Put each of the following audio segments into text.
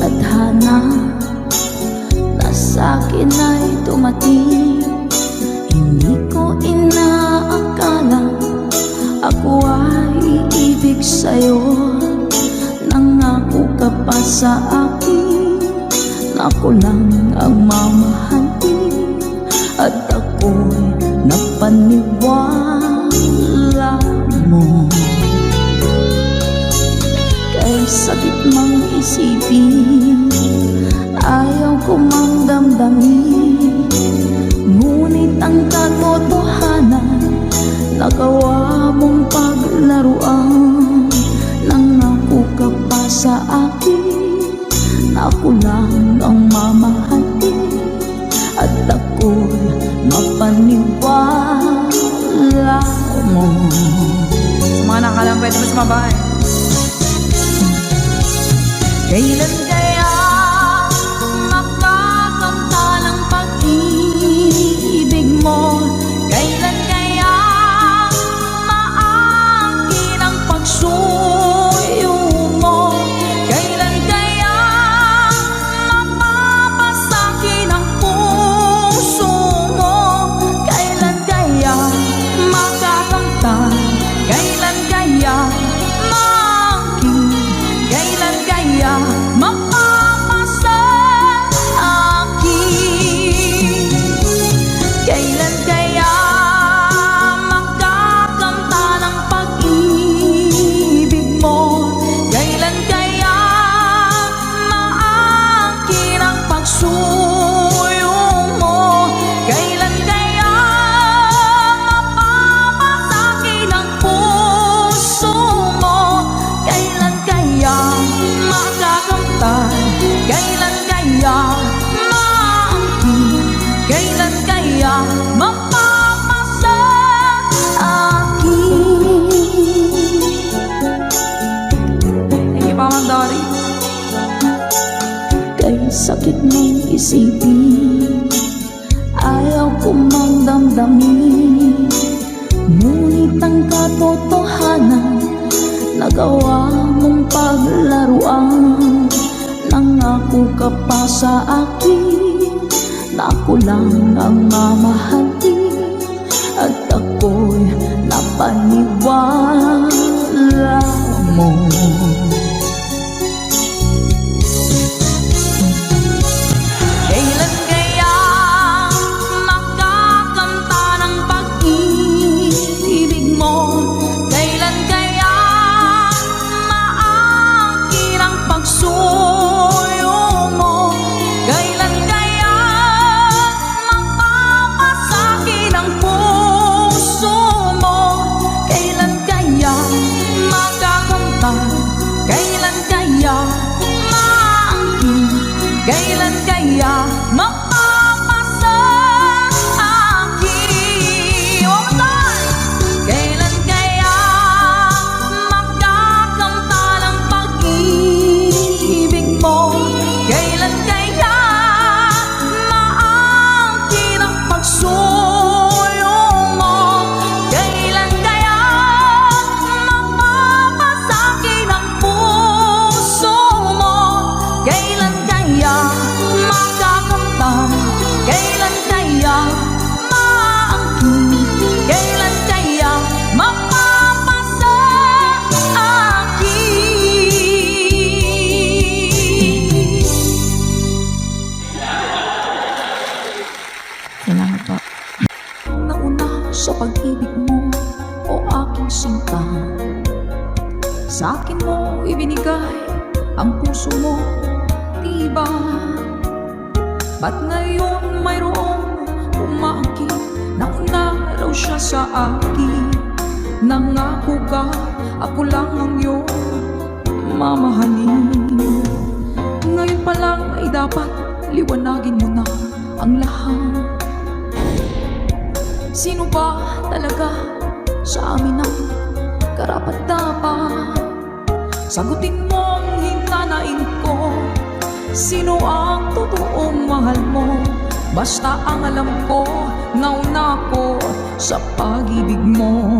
tadhana na sa'kin ay dumating. Hindi ko inaakala ako ay iibig sa'yo. Nangako ka pa sa akin na ako lang ang mamahalin, at ako'y napaniwala mo. Kay sakit mang isipin, ayaw ko mang damdamin, ngunit ang katotohanan nagawa mong paglaruan. Nangako ka pa sa akin na ako lang ang mamahalin, at ako'y mapaniwala mo. Sa mga nakalang pwede mo sumabay. Kailan kaya makakamta ng pag-ibig mo? Kailan kaya maangkin ang pagsuyo mo? Kailan kaya mapapasakin ang puso mo? Kailan kaya makakamtan? Kailan kaya maangkin? Kailan kaya mapapasakit? Kailan kaya makakamta ng pag-ibig mo? Kailan kaya maangkin ang pagsuyo mo? Kailan kaya mapapasakin ang puso mo? Kailan kaya makakamtan? Kailan kaya maangkin? Kailan kaya mapapasakit? Thank you pa, Ma'am Dory. Kay sakit mong isipin, ayaw ko mang damdamin, ngunit ang katotohanan nagawa mong paglaruan. Nangako ka pa sa akin na ako lang ang mamahalin, at ako'y napaniwala mo. Kailan kaya makakamta ng pag-ibig mo? Kailan kaya maangkin ang pagsuyo mo? Kailan kaya mapapasakin ang puso mo? Kailan kaya makakamtan? Kailan kaya maangkin? Kailan kaya mapapasakit? One more time! Kailan kaya makakamta ng pag-ibig mo? Kailan kaya maangkin ang pagsuyo mo? Kailan kaya mapapasakin ang puso mo? Kailan kaya makakamtan? Kailan kaya maangkin? Kailan kaya mapapasakit? Salamat po. Nauna sa pag-ibig mo, o aking sinta, sa akin mo ibinigay ang puso mo, diba? Ba't ngayon mayroong umaakit? Nauna raw siya sa akin. Nangako ka, ako lang ang iyong mamahalin. Ngayon pa lang ay dapat liwanagin mo na ang lahat. Sino ba talaga sa amin ang karapat-dapat? Sagutin mo ang hinanain ko. Sino ang totoong mahal mo? Basta ang alam ko, nauna ko sa pag-ibig mo.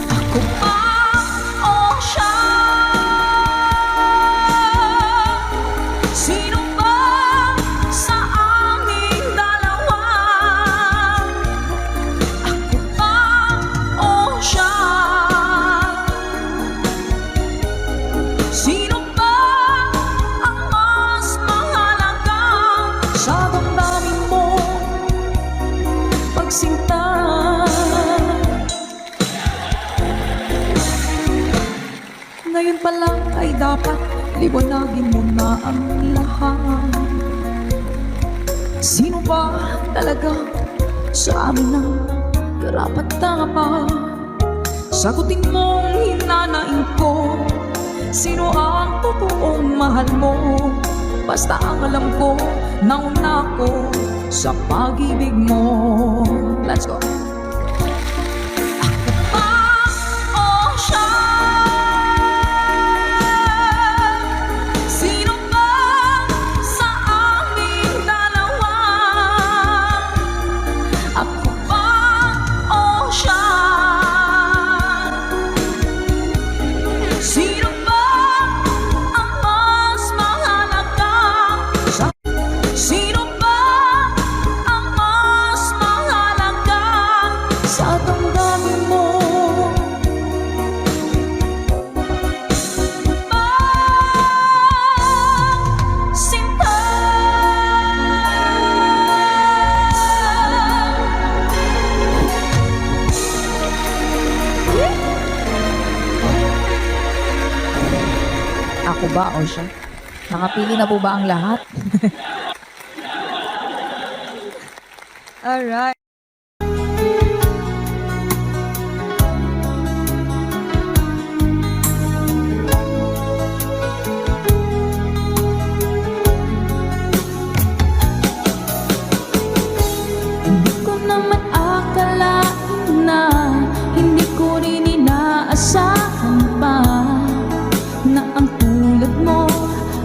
Ako ba o siya? Ngayon pa lang ay dapat liwanagin mo na ang lahat. Sino ba talaga sa amin ang karapat-dapat? Sagutin mong hinanain ko, sino ang totoong mahal mo? Basta ang alam ko, nauna ko sa pag-ibig mo. Let's go. Ako ba o siya? Sino ba sa aming dalawa? Ako ba o siya? Sino ba ang mas mahalaga? Sino ba ang mas mahalaga sa damdamin mo? Sinta. Ako ba o siya? Nakapili na po ba ang lahat? Alright. Hindi ko naman akalain na hindi ko rin inaasahan pa na ang tulad mo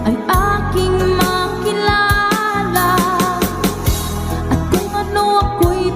ay aking makilala. At kung ano ako'y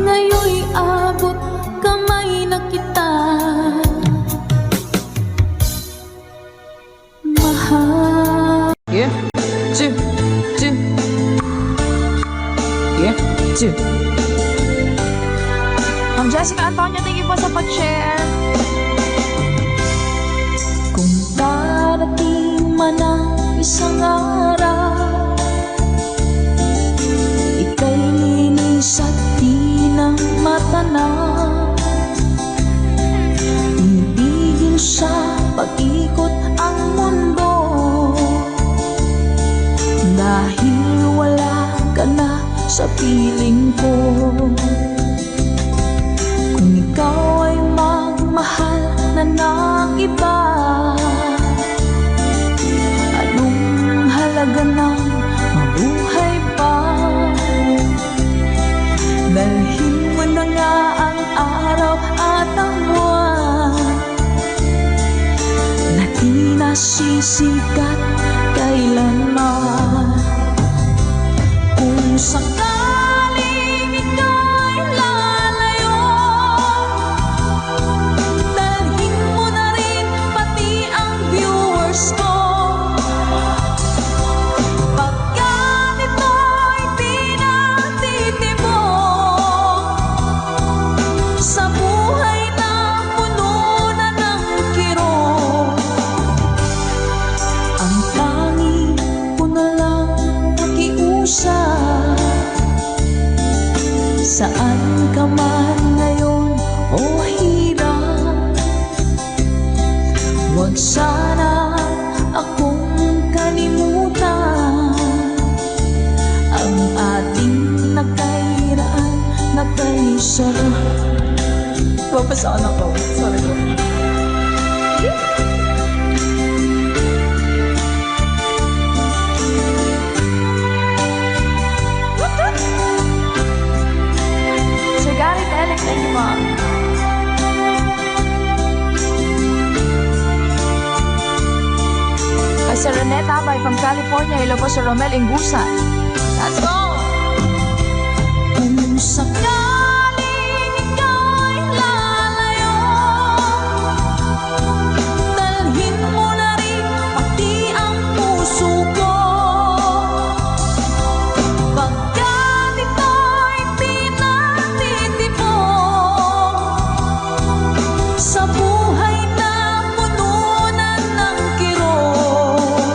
ngayon'y abot kamay na kita, mahal. Yeah, two, two. Yeah, two. Ma'am Jessica Antonio, thank you po sa pag-share. Kung darating man ang isang araw, ika'y linis at di na matanaw, tinibigin sa pag-ikot ang mundo, dahil wala ka na sa piling ko. Kung ikaw ay magmahal na ng iba, anong halaga ng mabuhay pa? Dalhin mo na nga ang araw at ang buwan na di nasisikat kailanman. Kung sakaling ika'y lalayo, dalhin mo na rin pati ang viewers ko. Pagkat ito'y di natitibok sa buhay na puno na ng kirot, ang tanging ko na lang pakiusap. Saan ka man ngayon o hirap, huwag sana akong kalimutan. Ang ating nagkairaan, nagkaisa. Papasaan ako. Sorry po. Sir Garrett Alex, thank you po. Kay Sir Reneta Abay from California, hello po Sir Romel Ingusan. Let's go! Kung sakaling ika'y lalayo, dalhin mo na rin pati ang puso ko. Pagkat ito'y di natitibok sa buhay na puno na ng kirot,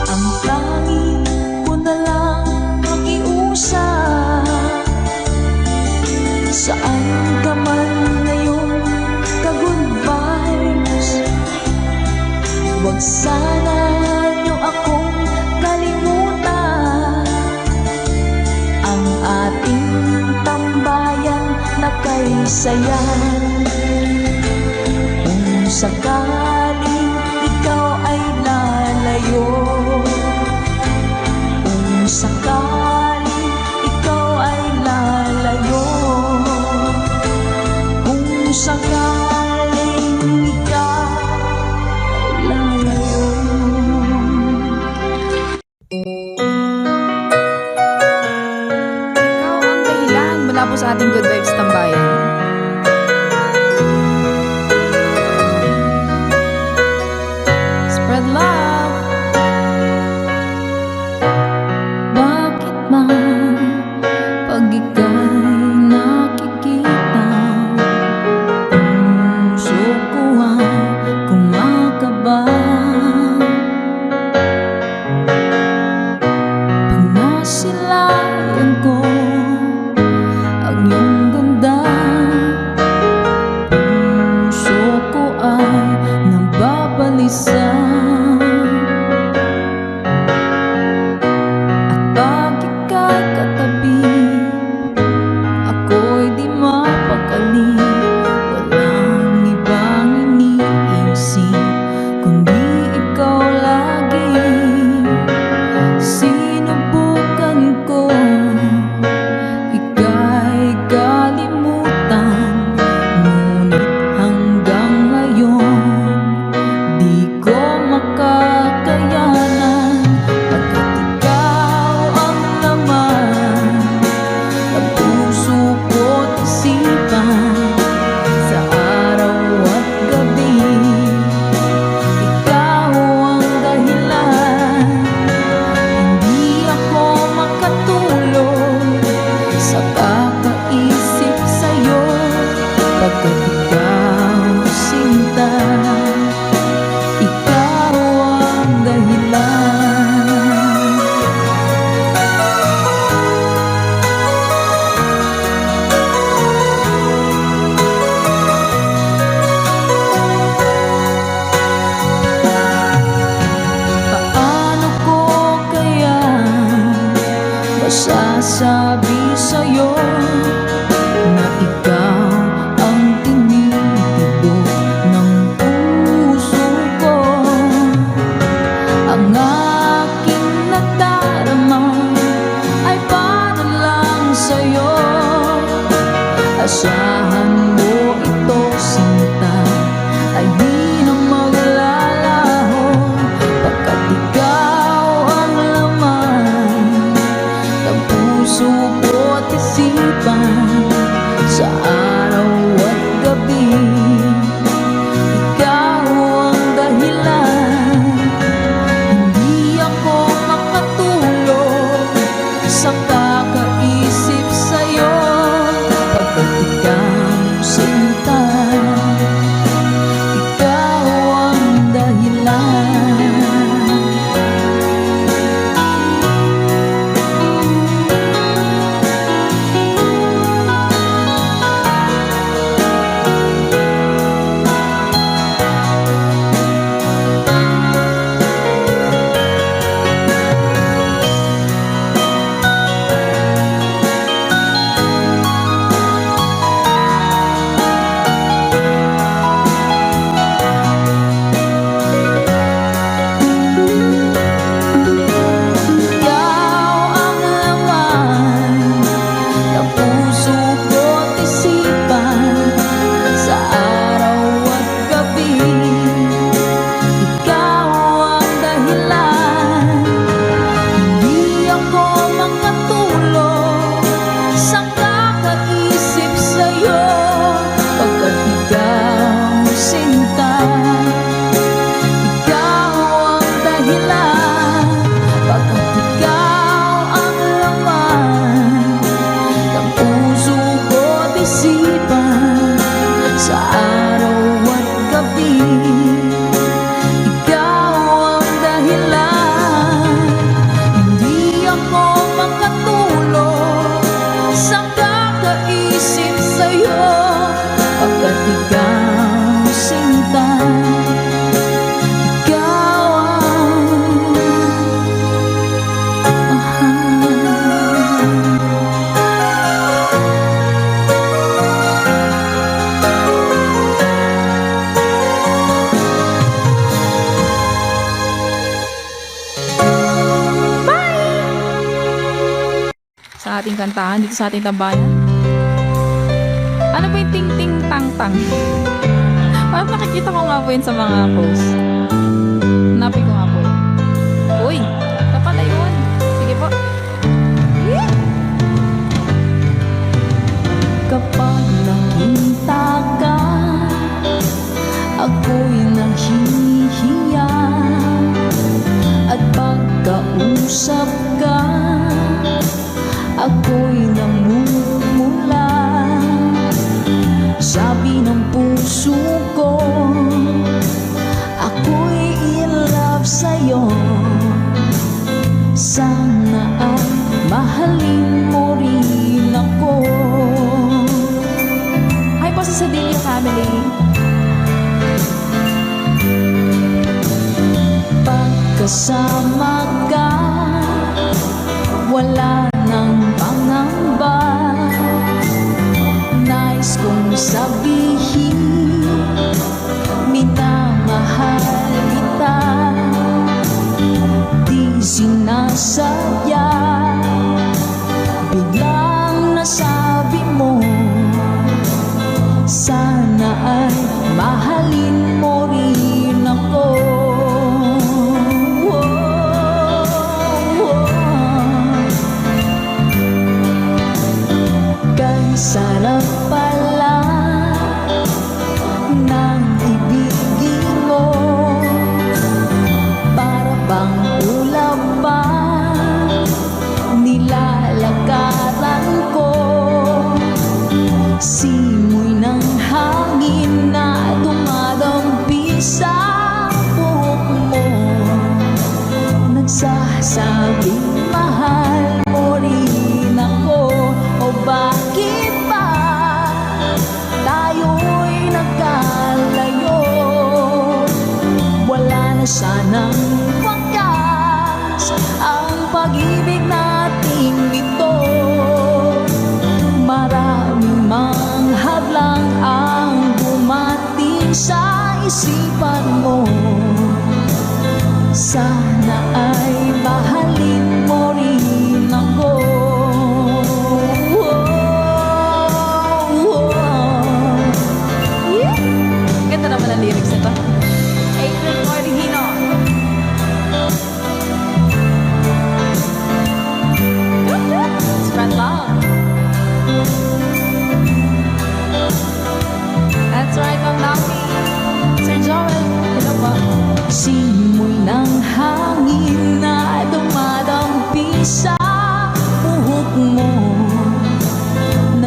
ang tanging ko na lang pakiusap. Saan ka man ngayon, ka-good vibes, huwag sana niyo akong kalimutan. Ang ating tambayan na kay sayan. Kung sakaling ikaw ay lalayo, kung sakaling ikaw ay lalayo, kung sakaling ikaw ay lalayo. Ikaw ang dahilan mula po sa ating Good Vibes Tambayan. Spread love. Bakit man pag ika'y nakikita, puso ko ay kumakaba? Pag nasilayan ko ang iyong ganda, Asahan mo ito, sinta, ay di na maglalaho, pagkat ikaw ang laman ng puso ko't isipan. Sa araw at gabi, ikaw ang dahilan. Hindi ako makatulog sa kakaisip sa'yo, pagkat ikaw sinta, ikaw ang dahilan. Sa ating kantahan dito sa ating tambayan. Ano ba yung ting ting tang tang? Parang nakikita ko nga po yun sa mga posts. Hanapin ko nga po yun. Uy, kapala yun. Sige po. Kapag nakita ka, ako'y nahihiya, at pagkausap ka, ako'y namumula. Sabi ng puso ko, ako'y in love sa'yo. Sana ay mahalin mo rin ako. Hi po sa Sadilio family. Pagkasama ka, wala nang pangamba. Nais kong sabihin, minamahal kita. Di sinasadya, biglang nasabi mo, sana ay mahalin mo rin ako. Sarap pala ng ibigin mo, para bang ulap ba nilalakaran ko. Simoy ng hangin na dumadampi sa buhok mo, nagsasabing mahal mo rin ako. O bakit tayo'y nagkalayo? Wala na sanang wakas ang pag-ibig nating ito. Maraming mang hadlang ang dumating sa isipan mo. Sana ay mahalin mo rin ako.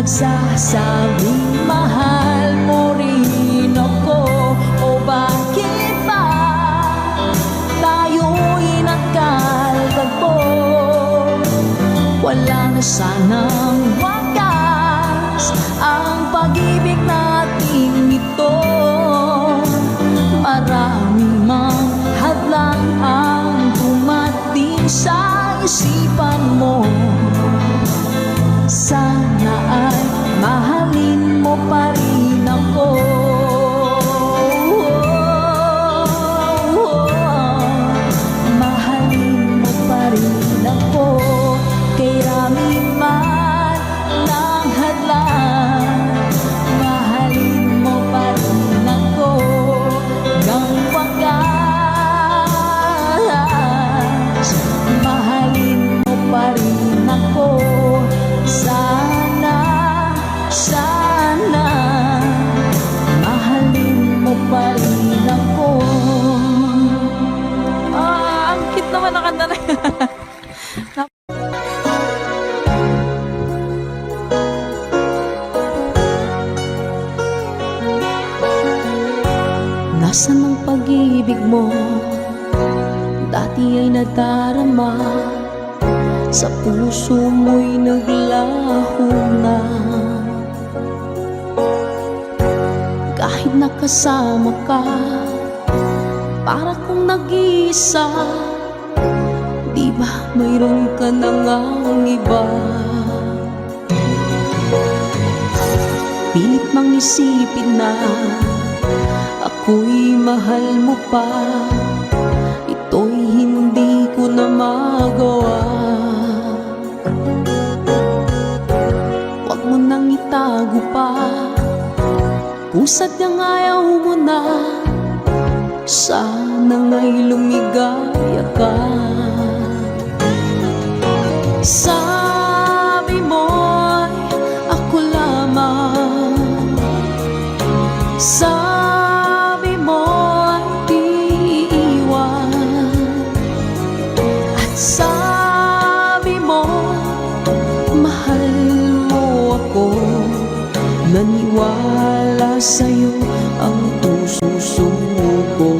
nagsasabing mahal mo rin ako. O bakit ba tayo'y nagkalagpo? Wala na sanang wakas ang pag-ibig nating ito. Maraming mang hadlang ang dumating sa isipan mo. Sana ay mahalin mo pa rin ako. Mahalin mo pa rin ako. Kaya man ng hadlang, mahalin mo pa rin ako. Hanggang wakas, mahalin mo pa rin ako. Sana, sana, mahalin mo pa rin ako. Ang cute naman na kanta na yan. Nasaan ang pag-ibig mo? Dati ay nadarama, sa puso mo'y naglaho na. Kahit nakasama ka, para kong nag-iisa. Di ba mayroon ka na ngang iba? Pilit mang isipin na ako'y mahal mo pa. Ito'y hindi ko na magawa. Huwag mo nang itago pa kung sadyang ayaw mo na. Sana nga'y lumigaya ka. Sabi mo'y ako lamang. Sabi mo'y di iiwan. At sabi mo mahal mo ako. Naniwala sa'yo ang puso ko.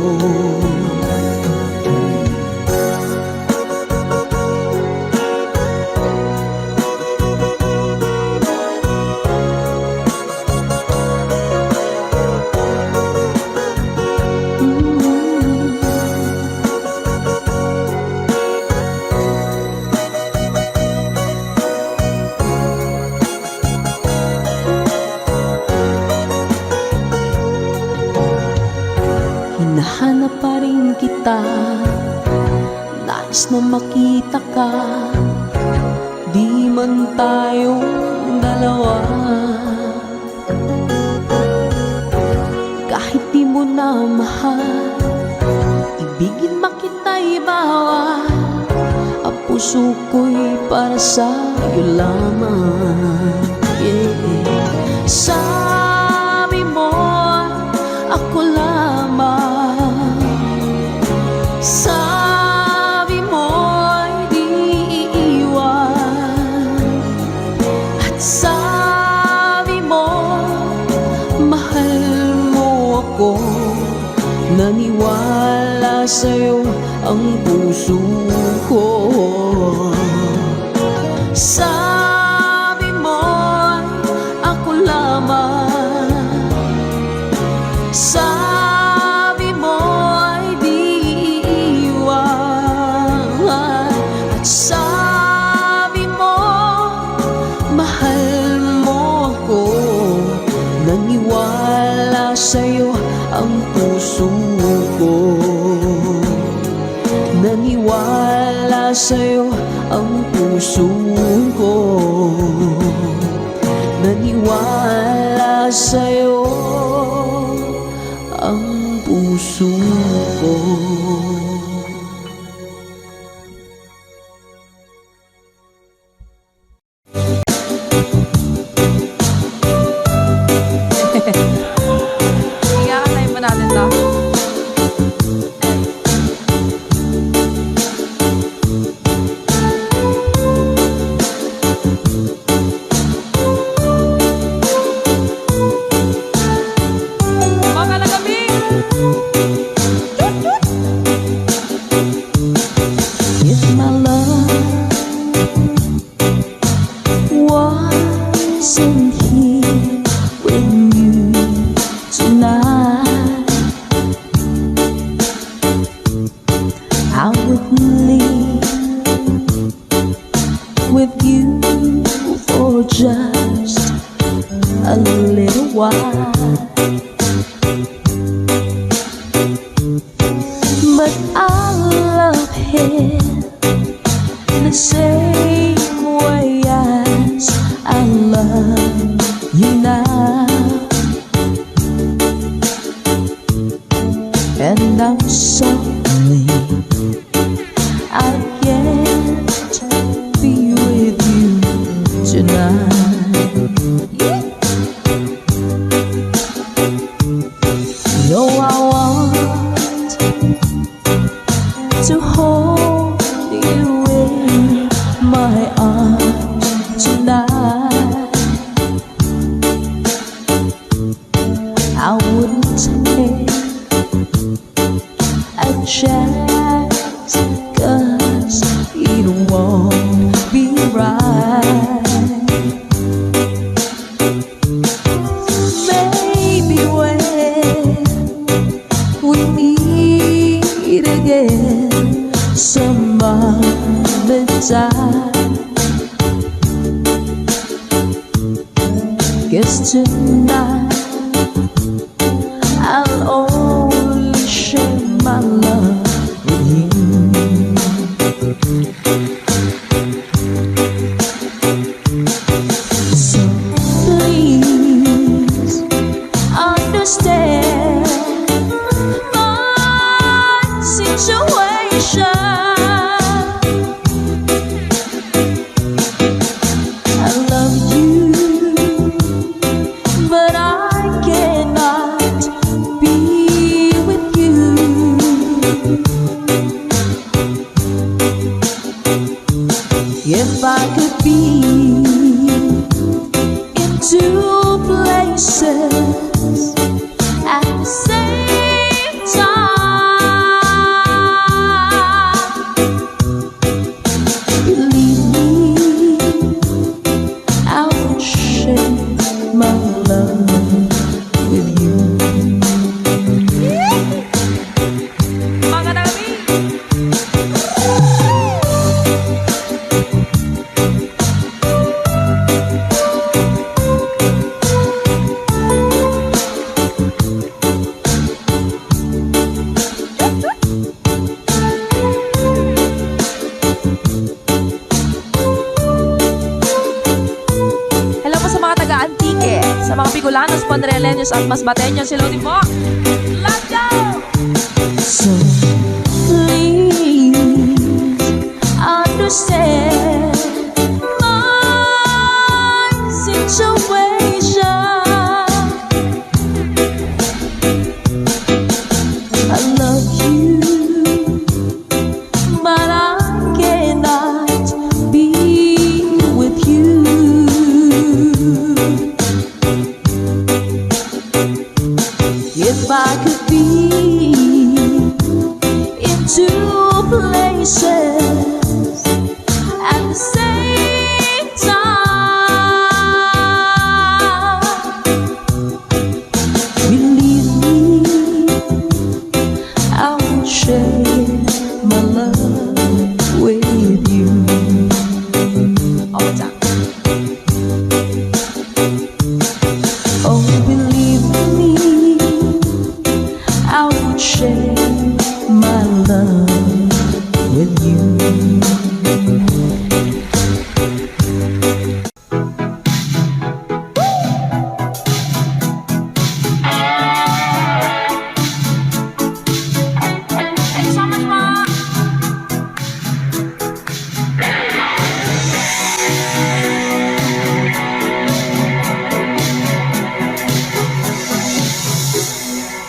Hinahanap pa rin kita, nais na makita ka. Di man tayong dalawa, kahit di mo na mahal, ibigin makita'y bawal. Ang puso ko'y para sa'yo lamang, yeah. Sabi mo ako lamang. Sabi mo'y di iiwan. At sabi mo mahal mo ako. Naniwala sa'yo ang puso ko. Sabi mo'y ako lamang. Sabi mo'y di iiwan. At sabi mo mahal mo ako. Naniwala sa'yo ang puso ko. Naniwala sa'yo ang puso ko. Naniwala sa'yo ang puso ko. Iyakanay mo natin to. a little while. But I love him the same way as I love you now. And I'm sorry I can't be with you tonight. Yeah. No, I want to hold you in my arms tonight. I wouldn't take a chance, 'cause it won't be right. Maybe when we meet again some other time, 'cause tonight I'll only share my love with you. So please understand my situation. I love you, but I cannot be with you. If I could be in two places at the same time, believe me, I would share my love with you. Mga dami! Hello po sa mga taga-Antique, sa mga Bicolanos, Pondereleños at Masbateños. Hello din po! Let's go! So please understand my situation. I love you, but I cannot be with you. If I could be in two places at the same time, believe me, I will share my love with you. All the time. Oh, believe me, I would share my love with you. Thank you so much, Ma.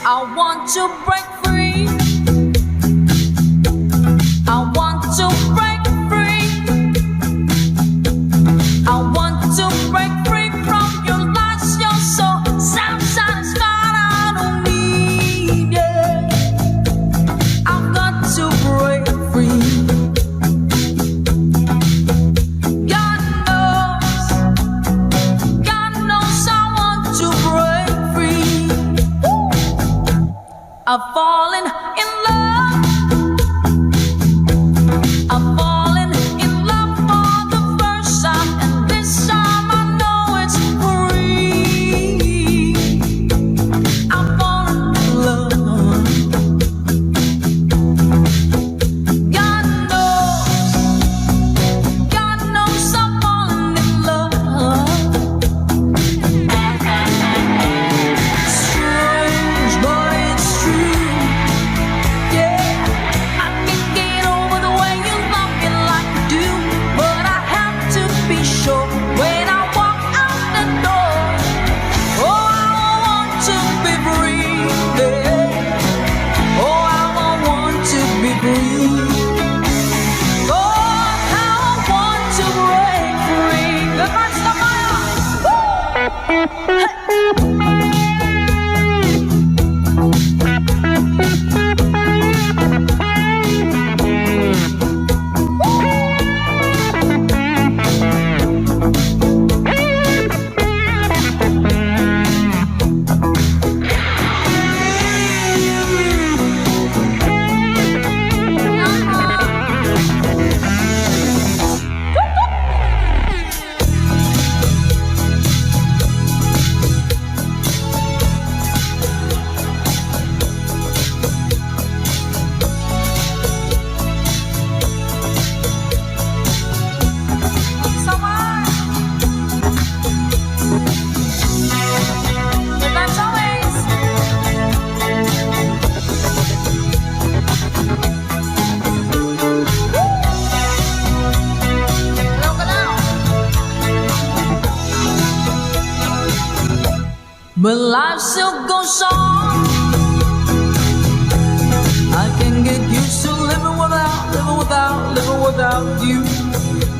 I want to break free. I want to break free. I want to break free from your lies. You're so self-satisfied. I don't need it. I've got to break free. God knows I want to break free. I've fallen in love. I've fallen in love for the first time, and this time I know it's for real. but life still goes on. I can get used to living without you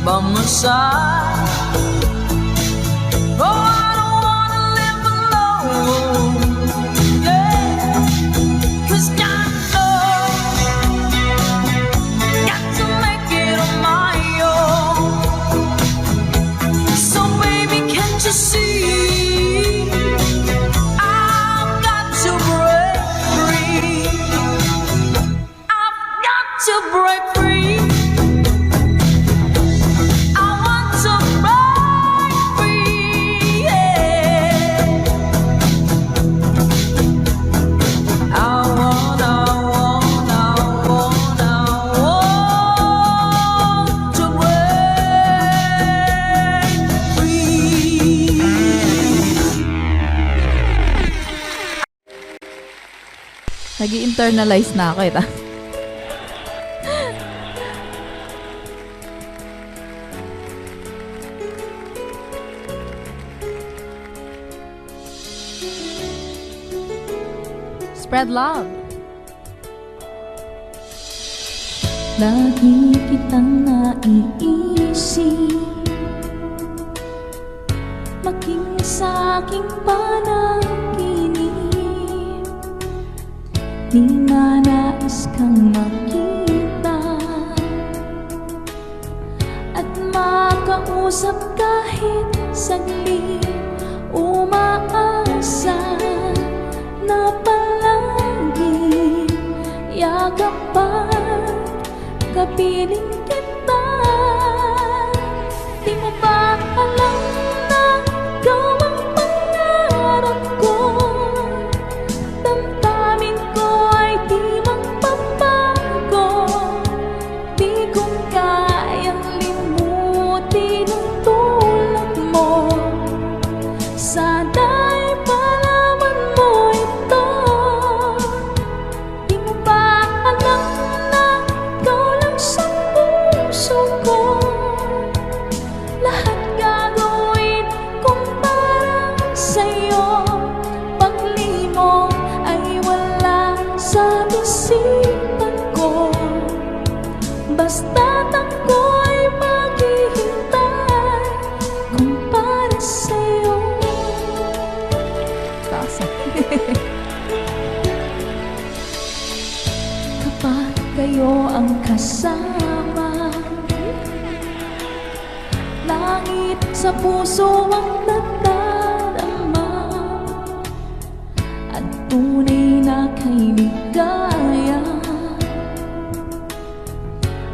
by my side. Oh, I don't wanna live alone, yeah. 'Cause God knows, got to make it on my own. So baby, can't you see, I've got to break free. I've got to break free. I want to break free, yeah. I want to break free. Nag-i-internalize na ako, ito. Spread love. Lagi kitang naiisip, maging sa aking panaginip. Di na nais kang makita at makausap kahit saglit. Umaasa na palagi yakapan, kapiling kita. Di mo ba alam na ikaw ang pangarap ko? Damdamin ko ay di magpapago. Di ko kayang limutin ang tulad mo. Sana'y malaman mo ito. Di mo ba alam na ikaw lang sa puso ko? Lahat gagawin kong para sa'yo. Paglimong ay wala sa isipan ko. Basta't ako'y maghihintay kung para sa'yo. Taas. Kapag kayo ang kasama, langit sa puso ang nagdarama, at tunay na kay ligaya.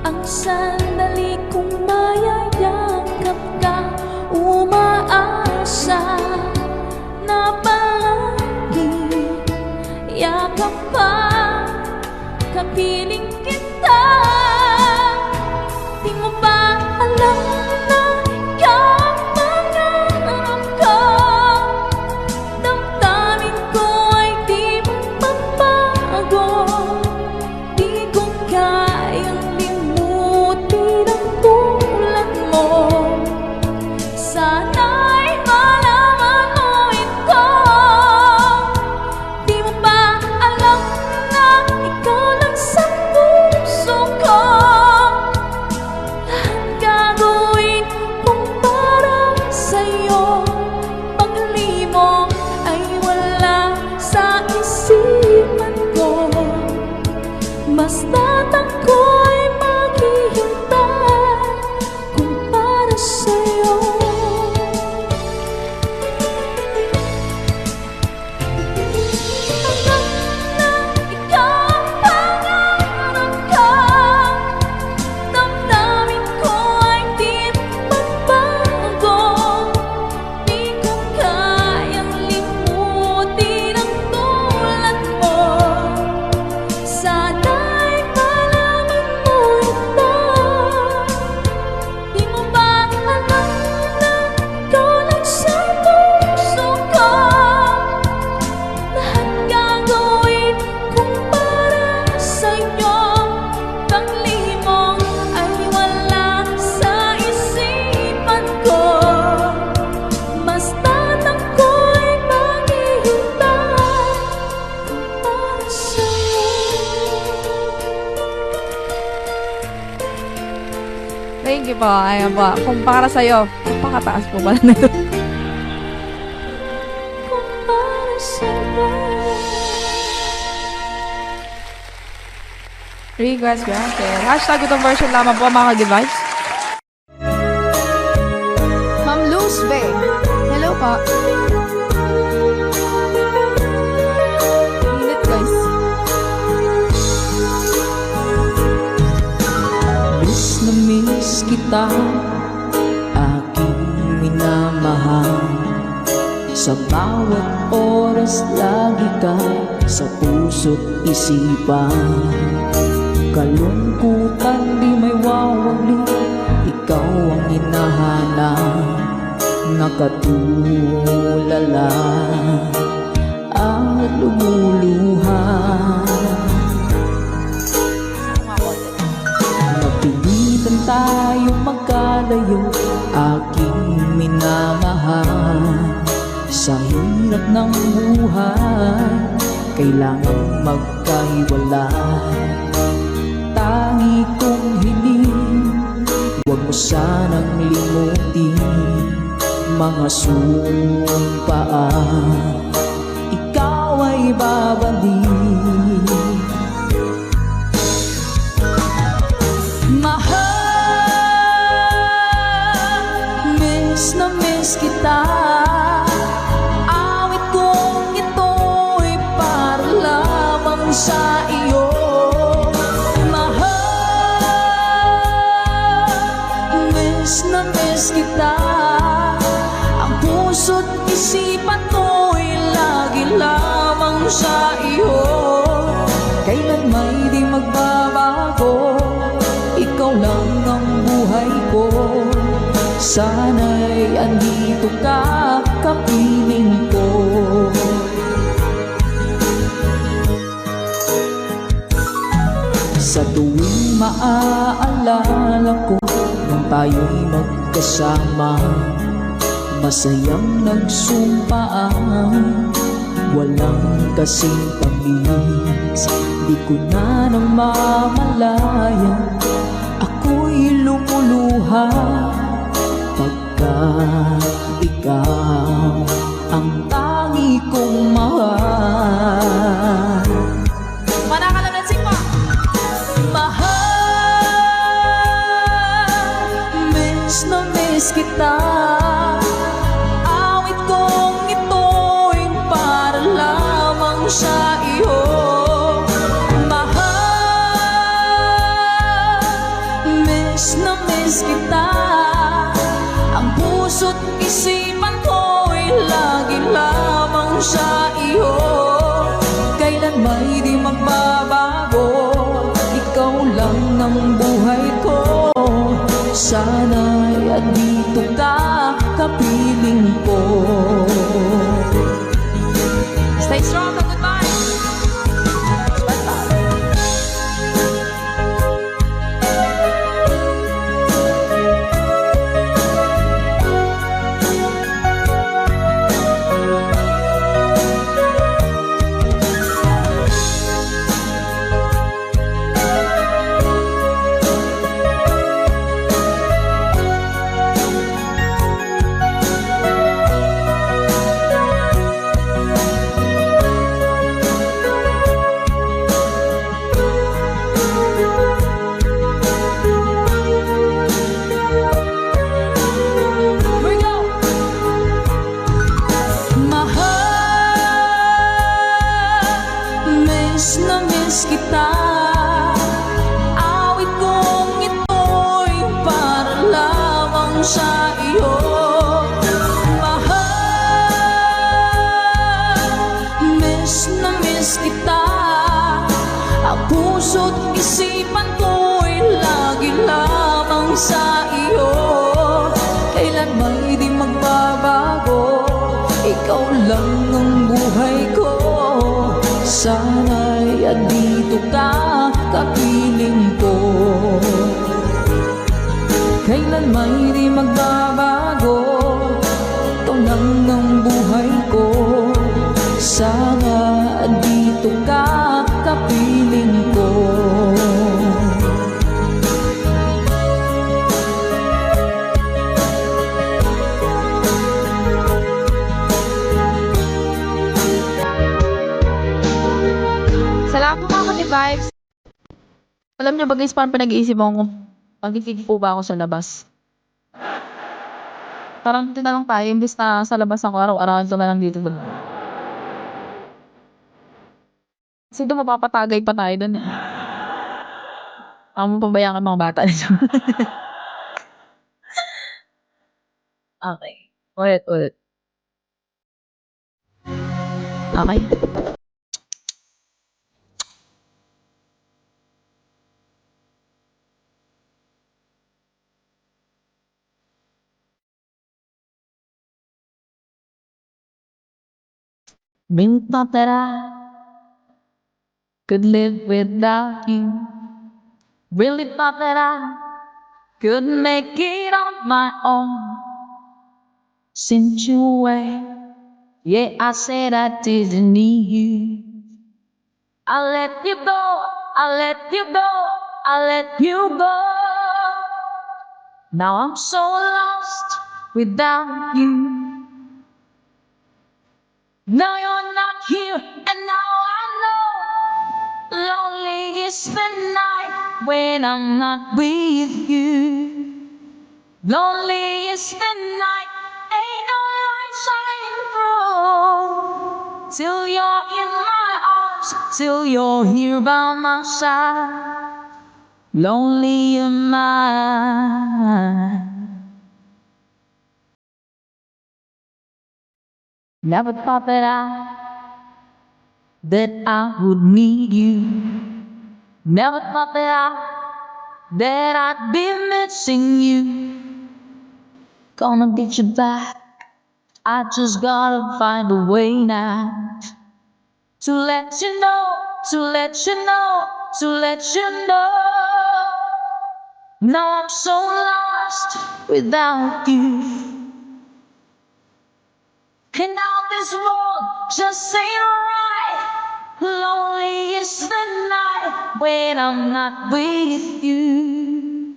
Ang sandali kong mayayakap ka, umaasa na palagi yakap pa, kapiling kita. Di mo ba alam na ikaw ang pangarap po, ayan po. Kung para sa'yo, pakataas po pala nito. Request granted. Hashtag itong version lamang po mga ka-device. Ma'am Luz Bay. Hello po. Init guys. Miss na miss kita, aking minamahal. Sa bawat oras lagi ka sa puso't isipan. Kalungkutan di may wawali, ikaw ang hinahanap. Nakatulala at lumuluha. Napilitan tayong magkalayo, aking minamahal. Sa hirap ng buhay, kailangang magkahiwalay. Tangi kong hiling, huwag mo sanang limutin mga sumpaan, ikaw ay babalik. Mahal, miss na miss kita. Awit kong ito'y para lamang sa iyo. Na miss kita, ang puso't isipan ko'y lagi lamang sa iyo. Kailan may di magbabago, ikaw lang ang buhay ko. Sana'y andito ka, kapiling ko. Sa tuwing maaalala ko nung tayo'y magkasama, masayang nagsumpaan, walang kasing tamis. Di ko na nang mamalayan, ako'y lumuluha pagkat ikaw ang tangi kong mahal. Manakalansing mo. Na miss kita, awit kong ito'y para lamang sa iyo. Mahal, miss na miss kita, ang puso't isipan ko'y lagi lamang sa iyo. Kailan may di magbabago, ikaw lang ang buhay ko. Sana'y andito ka, kapiling ko. Stay strong and goodbye. Miss na miss kita, awit kong ito'y para lamang sa iyo. Mahal, miss na miss kita, ang puso't isipan ko'y lagi lamang sa iyo. Kailan may di magbabago, ikaw lang ang buhay ko. Sana'y andito ka, kapiling ko. Kailan may di magbabago, ikaw lang ang buhay ko. Sana andito ka, kapiling ko. Hey, vibes! Alam niyo ba guys, parang pinag-iisip ako kung magkikig po ba ako sa labas. Parang dito na lang tayo, imbis na sa labas ako araw-araw, ito na lang dito. Kasi doon mapapatagay pa tayo doon eh. Ang pabayaan ka mga bata nito. Okay. Ulit. Okay. Been thought that I could live without you. Really thought that I could make it on my own. Since you away, yeah, I said I didn't need you. I let you go, I let you go, I let you go. Now I'm so lost without you. Now you're not here, and now I know lonely is the night when I'm not with you. Lonely is the night, ain't no light shining through. Till you're in my arms, till you're here by my side. Lonely am I. Never thought that I would need you. Never thought that I'd be missing you. Gonna get you back. I just gotta find a way now to let you know, to let you know, to let you know. Now I'm so lost without you. And now this world just ain't right. Lonely is the night when I'm not with you.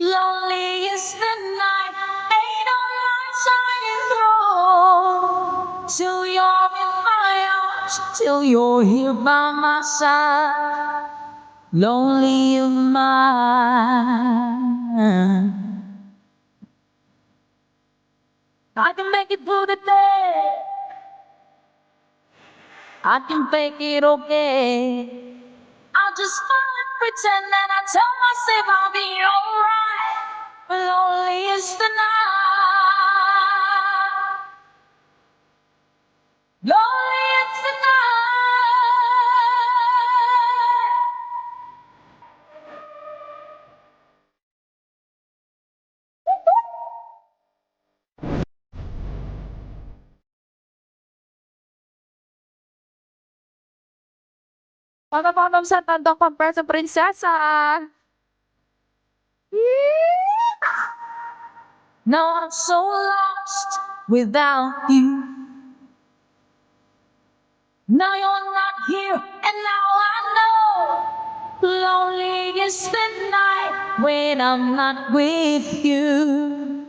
Lonely is the night, ain't no light shining through. Till you're in my arms, till you're here by my side. Lonely am I. I can make it through the day. I can fake it okay. I'll just fall and pretend that I tell myself I'll be alright. But lonely is the night. Lonely is the night. Pagkapanom sa tandang pampers sa prinsesa. Now I'm so lost without you. Now you're not here, and now I know lonely is the night when I'm not with you.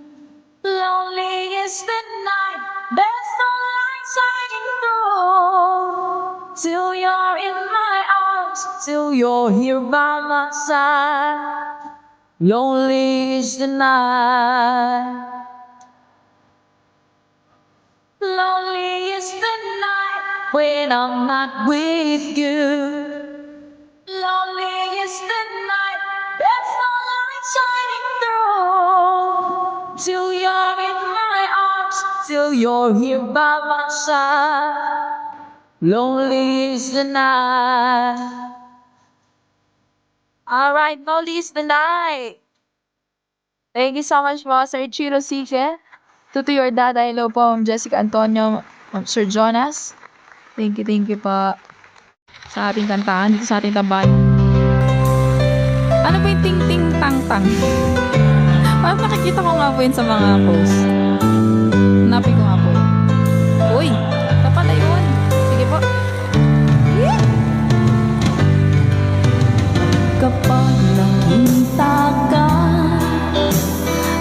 Lonely is the night, there's no light shining through. Till you're in my arms, till you're here by my side. Lonely is the night. Lonely is the night when I'm not with you. Lonely is the night, there's no light shining through. Till you're in my arms, till you're here by my side. Lonely is the night. Alright, lonely is the night. Thank you so much po, Sir Chiro Sige. To your dad, hello po, Ma'am Jessica Antonio, Sir Jonas. Thank you po sa ating kantahan dito sa ating tambahan. Ano ba yung ting ting tang tang? Parang nakikita ko nga po yun sa mga posts. Hanapin ko nga po yun. Uy, kapal na yun. Sige po. Kapag nakita ka,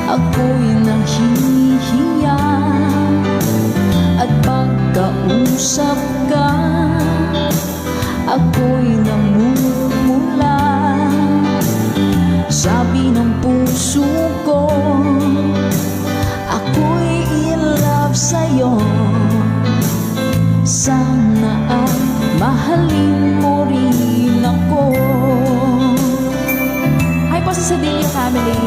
ako'y nahihiya. At pagkausap ka, ako'y namuha. Sana ay mahalin mo rin ako. Hi po sa Sedillo family.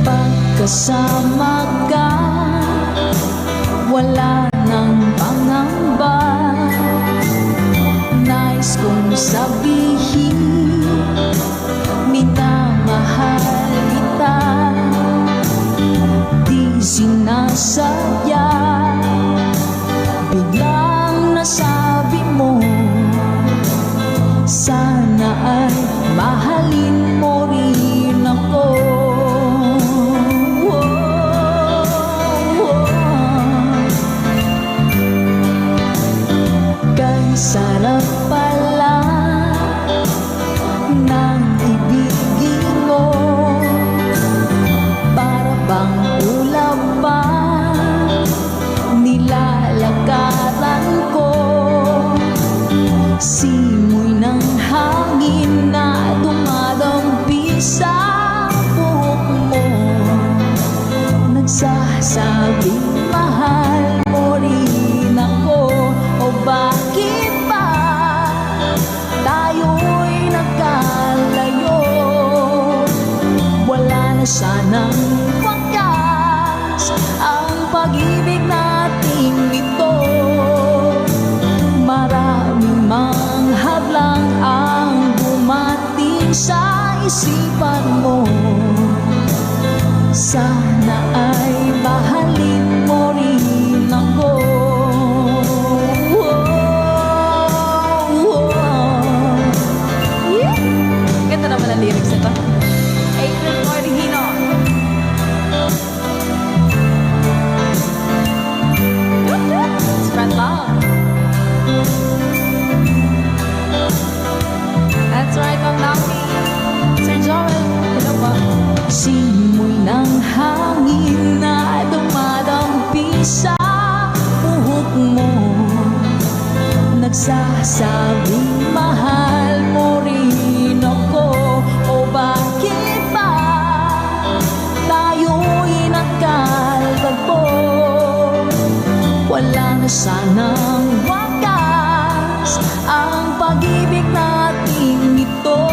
Pagkasama ka, wala nang pangamba. Nais kong sabihin, minamahal kita. Di sinasadya, biglang nasabi mo, sana ay mahalin mo rin ako. Kay sarap pala ng ibigin mo, para bang ulap pa nilalakaran ko. Simoy ng hangin na dumadampi sa buhok mo, nagsasabing mahal mo rin ako. O bakit ba tayo'y nagkalayo? Wala na sanang wakas ang pag-ibig nating ito. Maraming mang hadlang ang dumating sa isipan mo. Sana ay mahalin mo rin ako. Ganda naman ang lyrics nito. April Cordigino. Spread love. That's right, Ma'am Naki. Sir Joel, hello po. Simoy ng hangin na dumadampi sa buhok mo, nagsasabing mahal mo rin ako. O bakit ba tayo'y nagkalagpo? Wala na sanang wakas ang pag-ibig nating ito.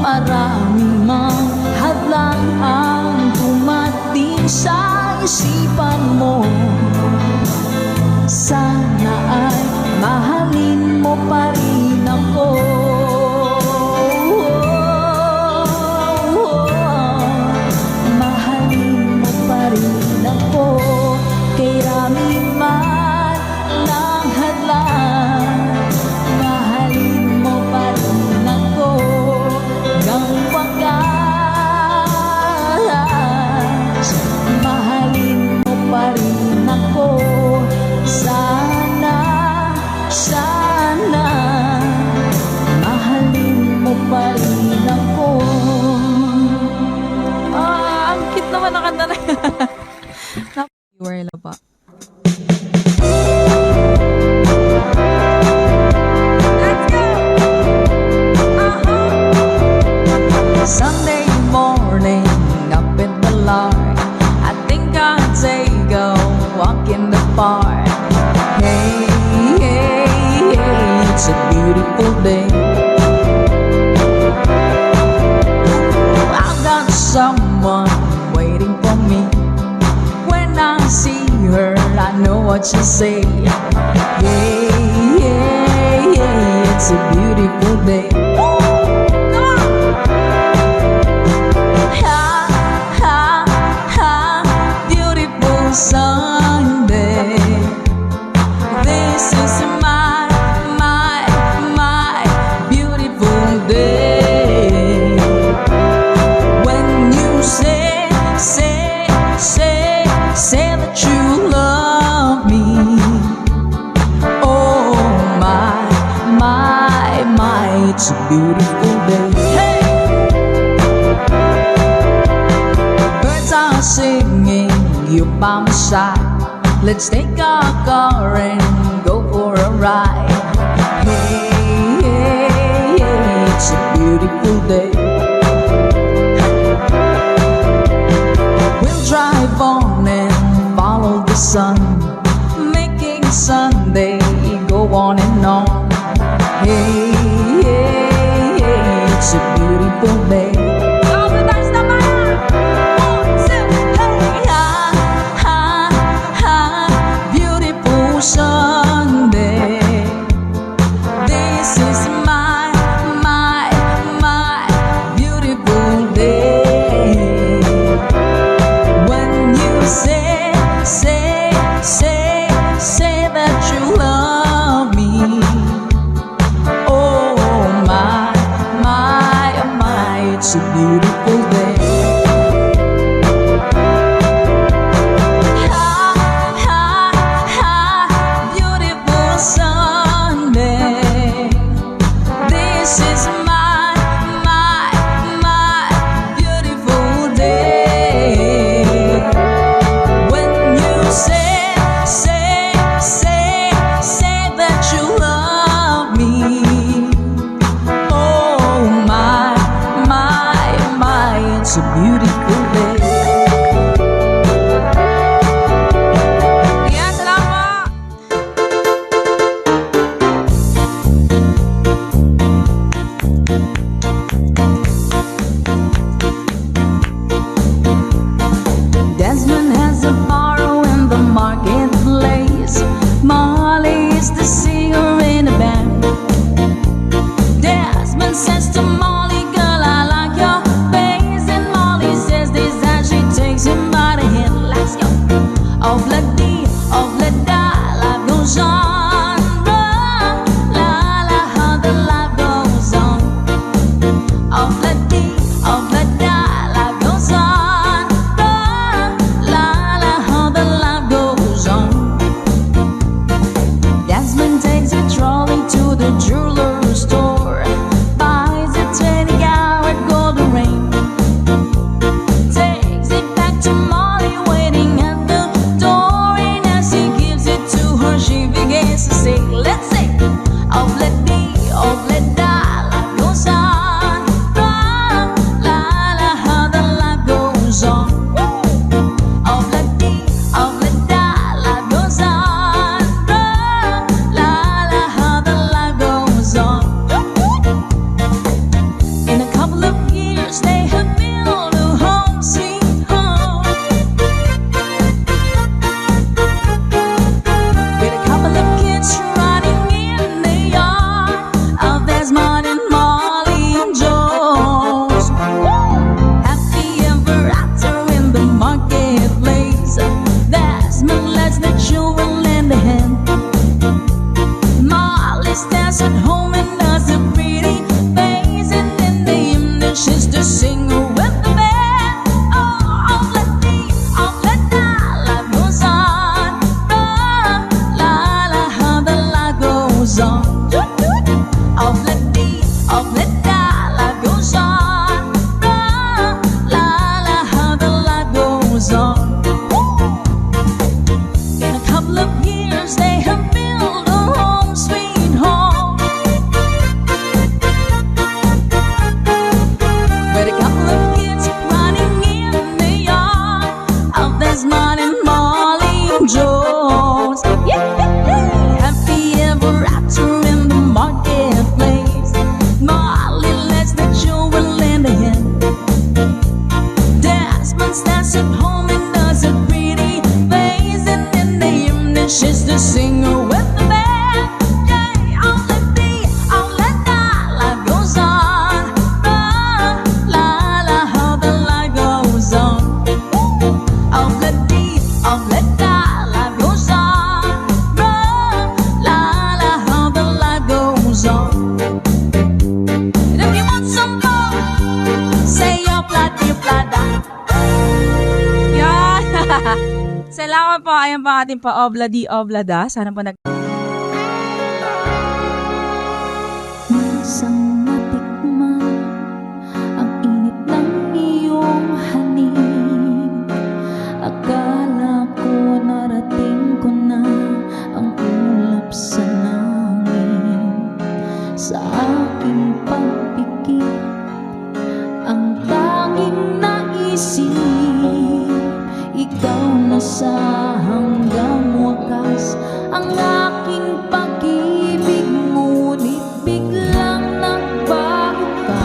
Maraming mang hadlang ang dumating sa isipan mo. Sana ay mahalin mo pa rin ako. Mahalin mo pa rin ako. Kay rami man ng hadlang, mahalin mo pa rin ako. Hanggang wakas, mahalin mo pa rin ako. Sana, sana, mahalin mo pa rin ako. Ang cute naman na kanta na yan. Viewer lang pa. Let's go! Sunday morning, up in the lark, I think I'll take a walk in the park. Hey, hey, hey, it's a beautiful day. I've got someone waiting for me. When I see her, I know what she'll say. Hey, hey, hey, it's a beautiful day. Sunday, this is my beautiful day. When you say that you love me, oh my, it's a beautiful day. Hey! Birds are singing, you by my side. Let's take our car and go for a ride. Hey, hey, hey, it's a beautiful day. We'll drive on the sun, making Sunday go on and on. Hey, hey, hey, it's a beautiful day. Beautiful Sunday. This is my beautiful day. When you say that you love me. Oh my, it's a beautiful day. Beautiful Sunday. This is my beautiful day. When you say that you love me. Oh my, it's a beautiful day. Yan, salamat! Desmond has a borrow in the marketplace. Molly is the singer in the band. Desmond says to Molly, girl, I like your face. And Molly says this as she takes him by the hand. Let's go. Of la dee, of la da, life goes on. La la, how the life goes on. Of la dee, of la da, life goes on. La la, how the life goes on. Desmond takes a trolley to the jeweler's store, buys a 20-carat gold ring, takes it back to Molly waiting at the door, and as he gives it to her, she begins to sing. Let's sing. Of la dee, of la da, life goes on. La la, how the life goes on. Of la dee, of la da, life goes on. La la, how the life goes on. In a couple of years they have built a home, sweet home, with a couple of kids running in the yard of Desmond and Molly and Jones. Happy ever after in the marketplace. Desmond lets the children lend a hand. Molly stands at home and does a pretty face, and in the evening she's the singer with the band. Oh, of la dee, of la da, life goes on. La la, how the life goes on. Of la dee, of la da, life goes on. La la, how the life goes on. In a couple of years they have built a home, sweet home, with a couple of kids running in the yard of Desmond and Molly and Jones. Happy ever after in the marketplace. Molly lets the children lend a hand. Desmond stands at home and does a pretty face, and in the evening she's the singer with the band. Yeah, of la dee, of la da, life goes on. La la, how the life goes on. Of la dee, of la da, life goes on. La la, how the life goes on. And if you want some more, say your blah dee blah da. Yan! Salamat po. Ayan po ang ating pa-obla di oblada. Sana po Minsan natikman ang init ng iyong halik. Akala ko narating ko na ang ulap sa langit. Sa aking pagpikit, ang tanging naisip, ikaw na sa hanggang wakas ang aking pag-ibig, ngunit biglang nagbago ka.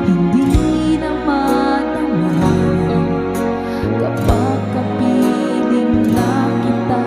Hindi na madama kapag kapiling na kita.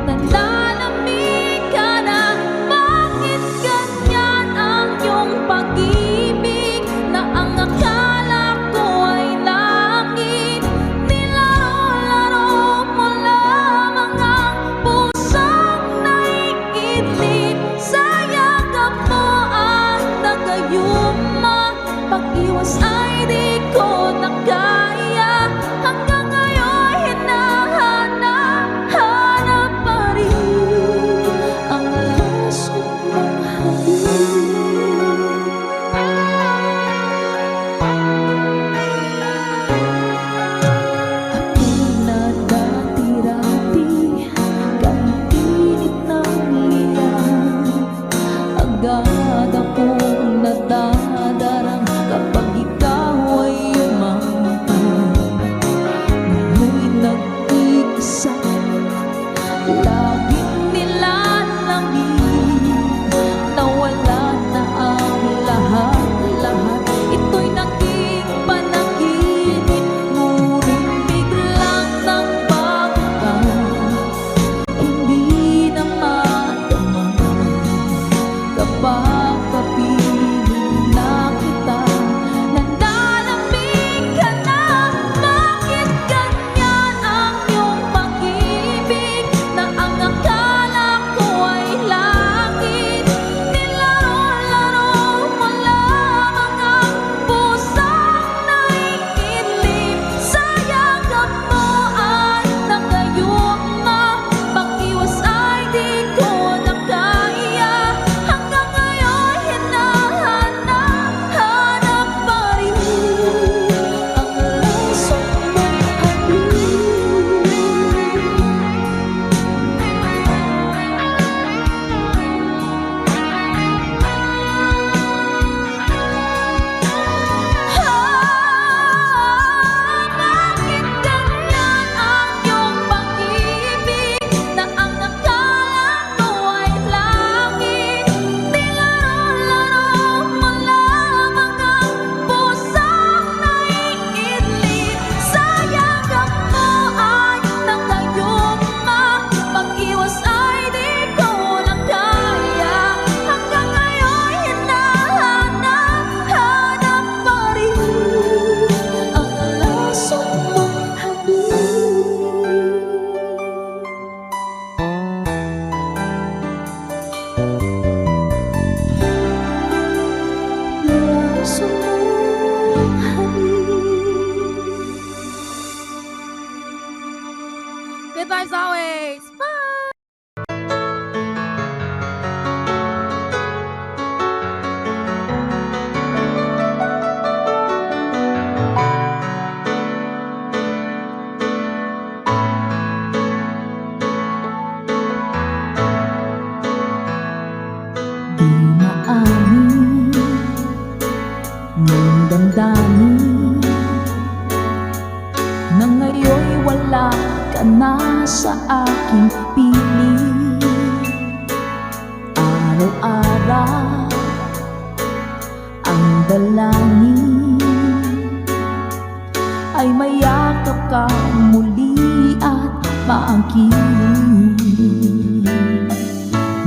Nananamig ka na, bakit ganyan ang iyong pag-ibig na ang akala ko ay langit? Nilaro-laro mo lamang ang pusong naiidlip sa yakap mo at nagayuma. Pag-iwas ay di ko na kaya, hanggang ngayon hinahanap pa rin ang laso mong ako'y nadati-rati, kahit init ng liyan, agad akong nadadarang kapag ikaw ay umamatay. Ngayon'y nag-iisa, laging nilalamig, nawala na ang lahat-lahat. Ito'y naging panaginip, ngunit biglang nagbago ka. Hindi na madama kapag kapiling na kita. Nananamig ka na, bakit ganyan ang iyong pag-ibig na ang akala ko ay langit? Nilaro-laro mo lamang ang pusong naiidlip sa yakap mo at nagayuma. Pag-iwas ay di ko na kaya, hanggang ngayon hinahanap pa rin ang laso mong bakit ganyan ang iyong pag-ibig na ang akala ko ay langit? Nilaro-laro mo lamang ang pusong naiidlip sa yakap mo at nagayuma. Pag-iwas ay di ko na kaya, hanggang ngayon hinahanap pa rin ang laso mong laso mong Good vibes always. Bye. Di maamin mong damdamin na ngayon'y wala ka na sa aking piling. Araw-araw ang dalangin ay mayakap ka muli at maangkin.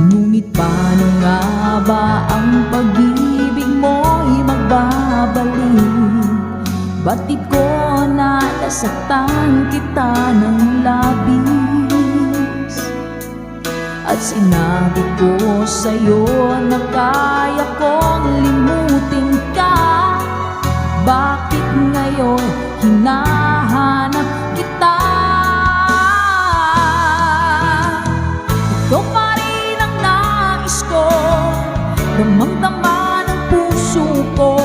Ngunit paano nga ba ang pag-ibig mo'y magbabalik? Ba't di ko nasaktan kita ng labis? At sinabi ko sa'yo na kaya kong limutin ka. Bakit ngayon hinahanap kita? Ito pa rin ang nais ko, damang-dama ng puso ko.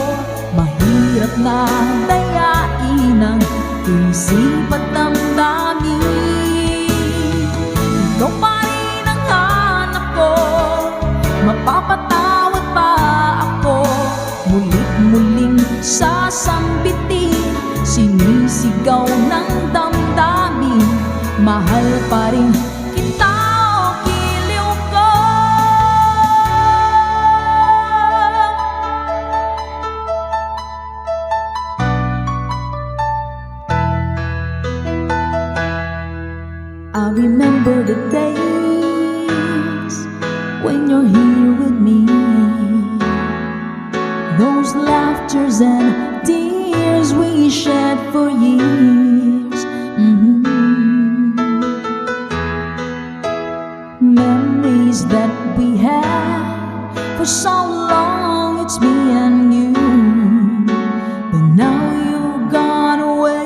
Mahirap na dayain ang isip at damdamin. Ikaw pa rin ang hanap ko, mapapatawad pa ako. Mulit-muling sasambitin, sinisigaw ng damdamin. mahal pa rin kita o giliw ko. I remember the days when you're here with me, those laughters and tears we shed for years. Memories that we had for so long, it's me and you. But now you've gone away,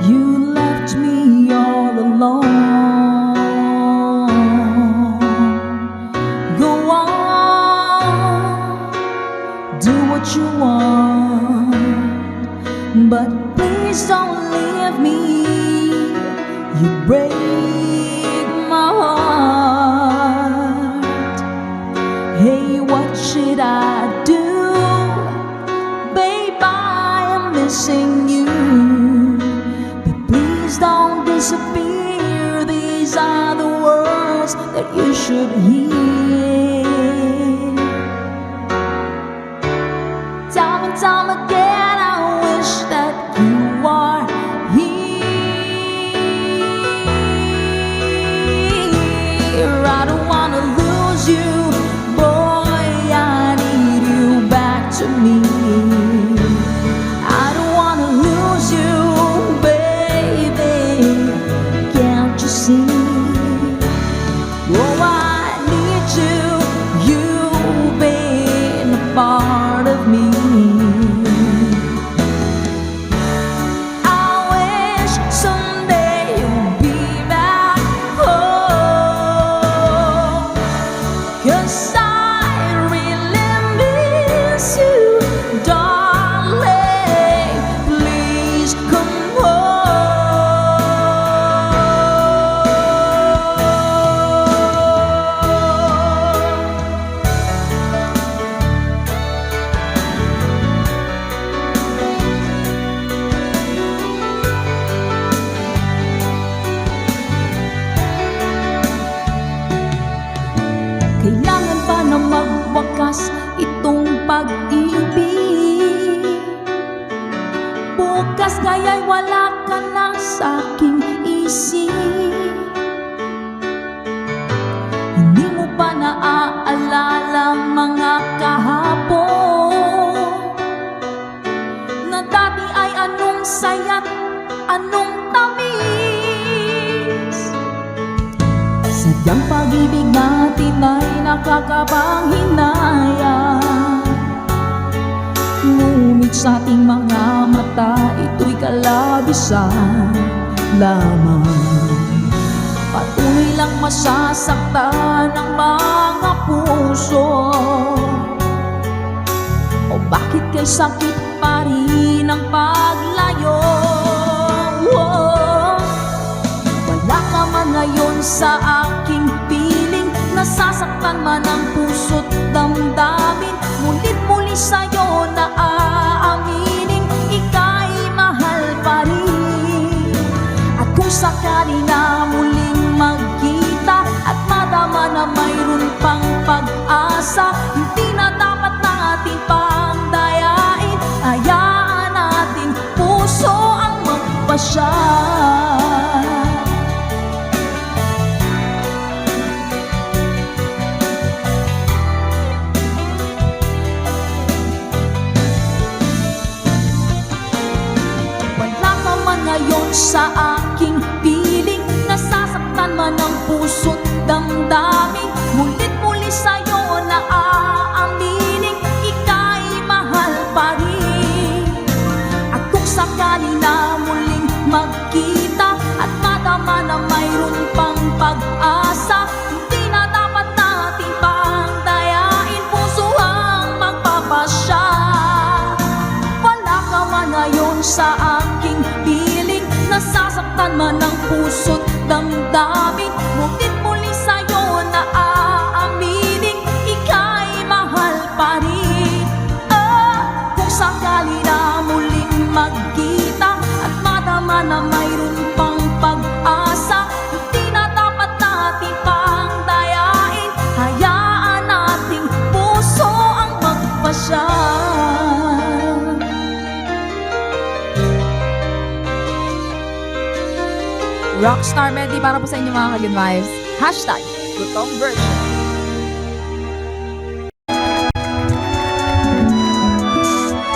you left me all alone. Go on, do what you want, but please don't leave me. You break my heart. Hey, what should I do? Babe, I am missing you. But please don't disappear. These are the words that you should hear. Time and time again, I wish that you are here. I don't wanna lose you, boy, I need you back to me. I don't wanna lose you, baby, can't you see? Oh, I need you, you've been a part of me. I wish someday you'll be back home, 'cause I really miss you, darling. Please come kailangan pa na magwakas itong pag-ibig. Bukas ngaya'y wala ka na sa aking isip. Hindi mo pa naaalala mga kahapon na dati ay anong saya't anong tamis. Sadyang pag-ibig natin ay nakakapanghinayang, ngunit sa ating mga mata ito'y kalabisan lamang. Patuloy lang masasaktan ang mga puso. O bakit kay sakit pa rin ang paglayo? Wala ka man ngayon sa aking piling, nasasaktan man ang puso't damdamin. Mulit-muli sa'yo na aaminin, ika'y mahal pa rin. At kung sakali na muling magkita at madama na mayroon pang pag-asa, hindi na dapat natin pang dayain. Hayaan natin puso ang magpasya. Ngayon sa aking piling, nasasaktan man ang puso't damdamin. Mulit-muli sa'yo na aaminin, ika'y mahal pa rin. At kung sakali na muling magkita at madama na mayroon pang pag-asa, hindi na dapat natin pang dayain, puso ang magpapasya. Wala ka man ngayon sa aking piling, nasasaktan man ang puso't damdamin. Ngunit muli sa'yo na aaminin, ika'y mahal pa rin. Kung sakali na muling magkita at madama na mayroon pang pag-asa, Rockstar Medley para po sa inyo mga ka-good vibes. Hashtag Gutong Version.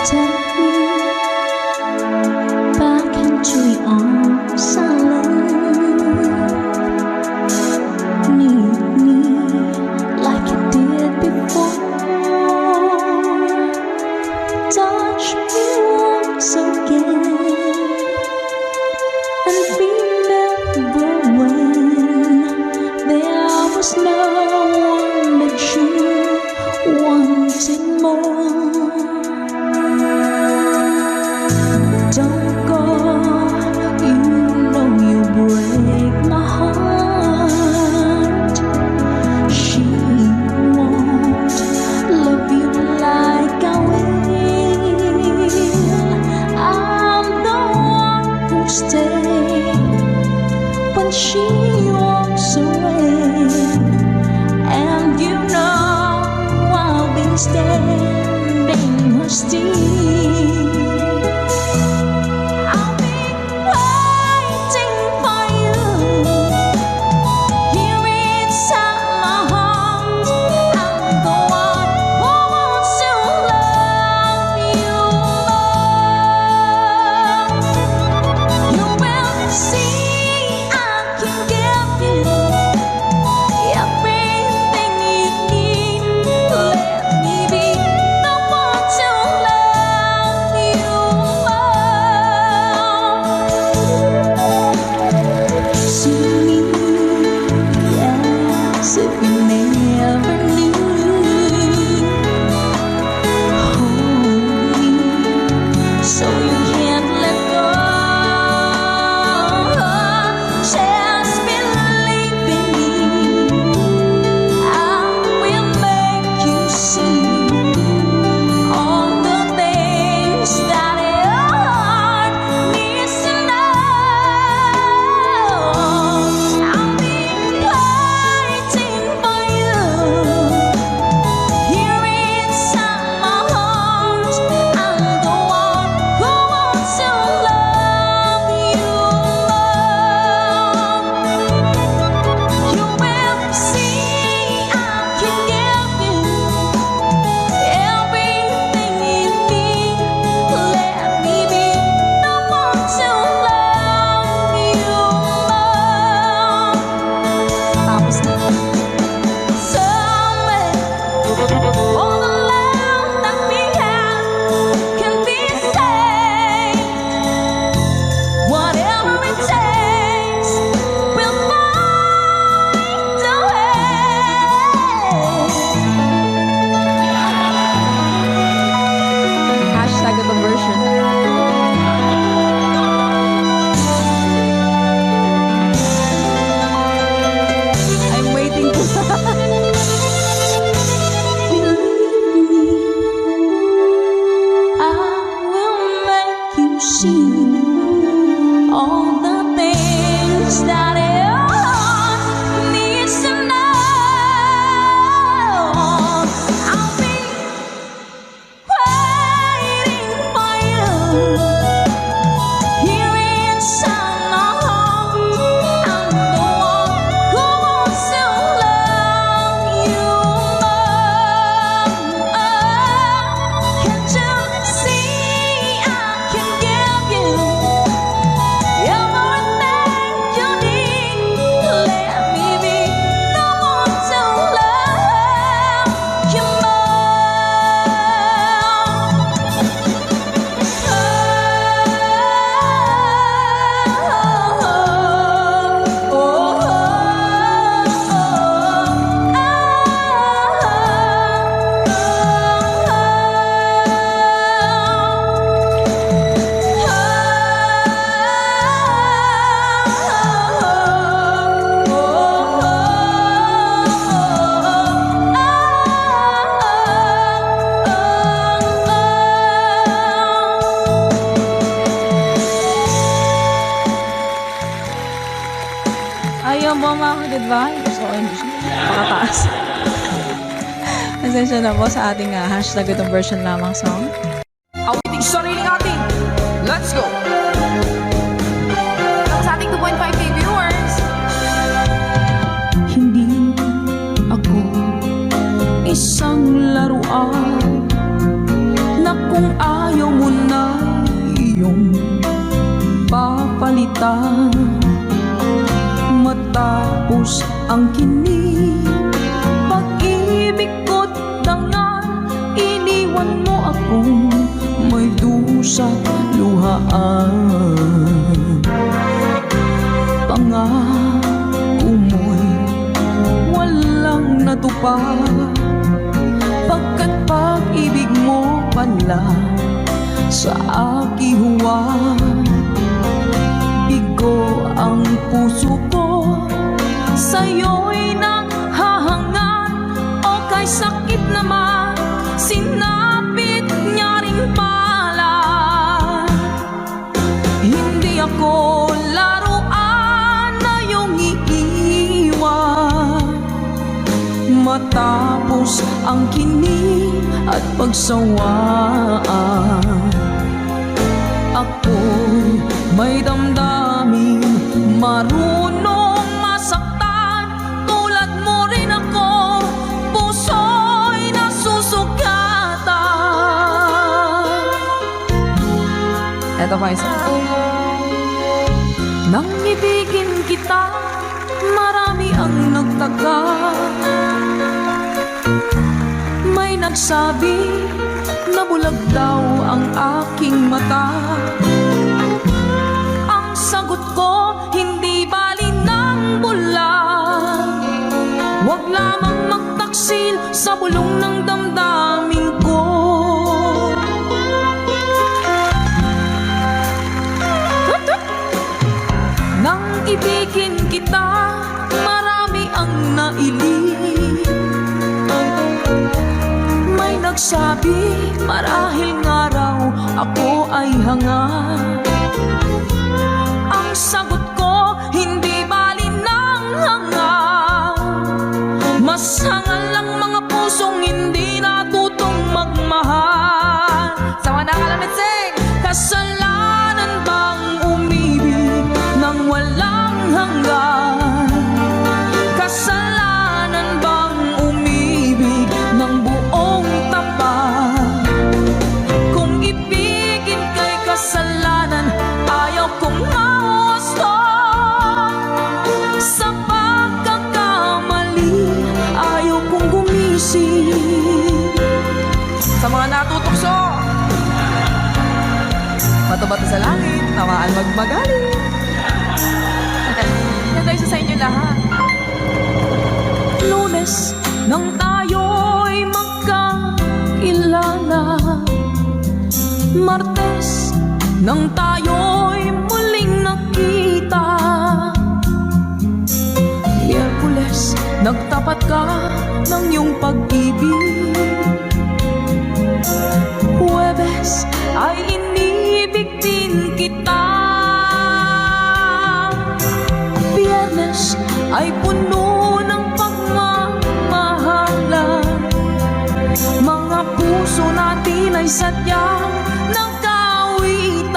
Take me back into your arms, I need me like you did before. Touch me once again and remember when there was no one but you wanting more. Don't go, you know you break my heart. She won't love you like I will. I'm the one who stays when she walks away, and you know I'll be standing her still. I'll be waiting for you here inside my heart. I'm the one who wants to love you more. You will see I can give you everything you need. Let me be the one to love you more. See me as if you never knew. Hold me so you can't let go. Just believe in me. I will make you see all the things that your heart needs to know. I'll be waiting for you here inside my heart. I'm the one who wants to love you more. You will see I can give you everything you need. Let me be the one to love you more. Tapos na. Somewhere, all the love that we have can be saved. Whatever it takes, we'll find a way. Hashtag Gutong Version. I'm waiting po. I will make you see all the things that your heart needs to know. I'll be waiting for you here inside my heart. I'm the one who wants to love you more. Can't you see I can give you everything you need? Let me be the one to love you Ayun po mga ka-good vibes. So, hindi siya pakataas. Pasensya na po sa ating hashtag Gutong Version lamang song. Awiting sariling atin. Let's go! Sa ating 2.5K viewers. Matapos ang kinig, pag-ibig ko't dangal, iniwan mo akong may dusa't luhaan. Pangako mo'y walang natupad, pagkat pag-ibig mo pala sa aking huwad. Bigo ang puso ko, sa'yo'y nanghahangat, o kay sakit naman, sinapit niya rin pala. Hindi ako laruan na iyong iiwan. Matapos ang kinig at pagsawaan, ako'y may damdaming marunong masaktan. Tulad mo rin ako, puso'y nasusugatan. Eto pa isa. Nang ibigin kita, marami ang nagtaka. May nagsabi na bulag daw ang aking mata. Ang sagot ko, hindi bali ng bulag. Huwag lamang magtaksil sa bulong ng damdamin ko. Nang ibigin kita, marami ang nailing. May nagsabi, marahil nga raw ako ay hanga. Ang sagot ko, hindi bali ng hanga. Mas hangal lang mga pusong hindi natutong magmahal. Sa mga nakalamit, sing! Kasalanan bang umibig nang walang hanggan? Kasalanan bang umibig ng buong tapat? Kung ibigin kay kasalanan, ayaw kong mawasto. Sa pagkakamali, ayaw kong gumising. Sa mga natutokso, bato-bato sa langit, tawaan magmagaling. Yan tayo sa inyo lahat. Lunes nang tayo'y magkakilala, Martes nang tayo'y muling nakita, Miyerkules nagtapat ka ng iyong pag-ibig, Huwebes ay inibig din kita, Biyernes ay puno ng pagmamahalan. Mga puso natin ay sadyang nagkawitan.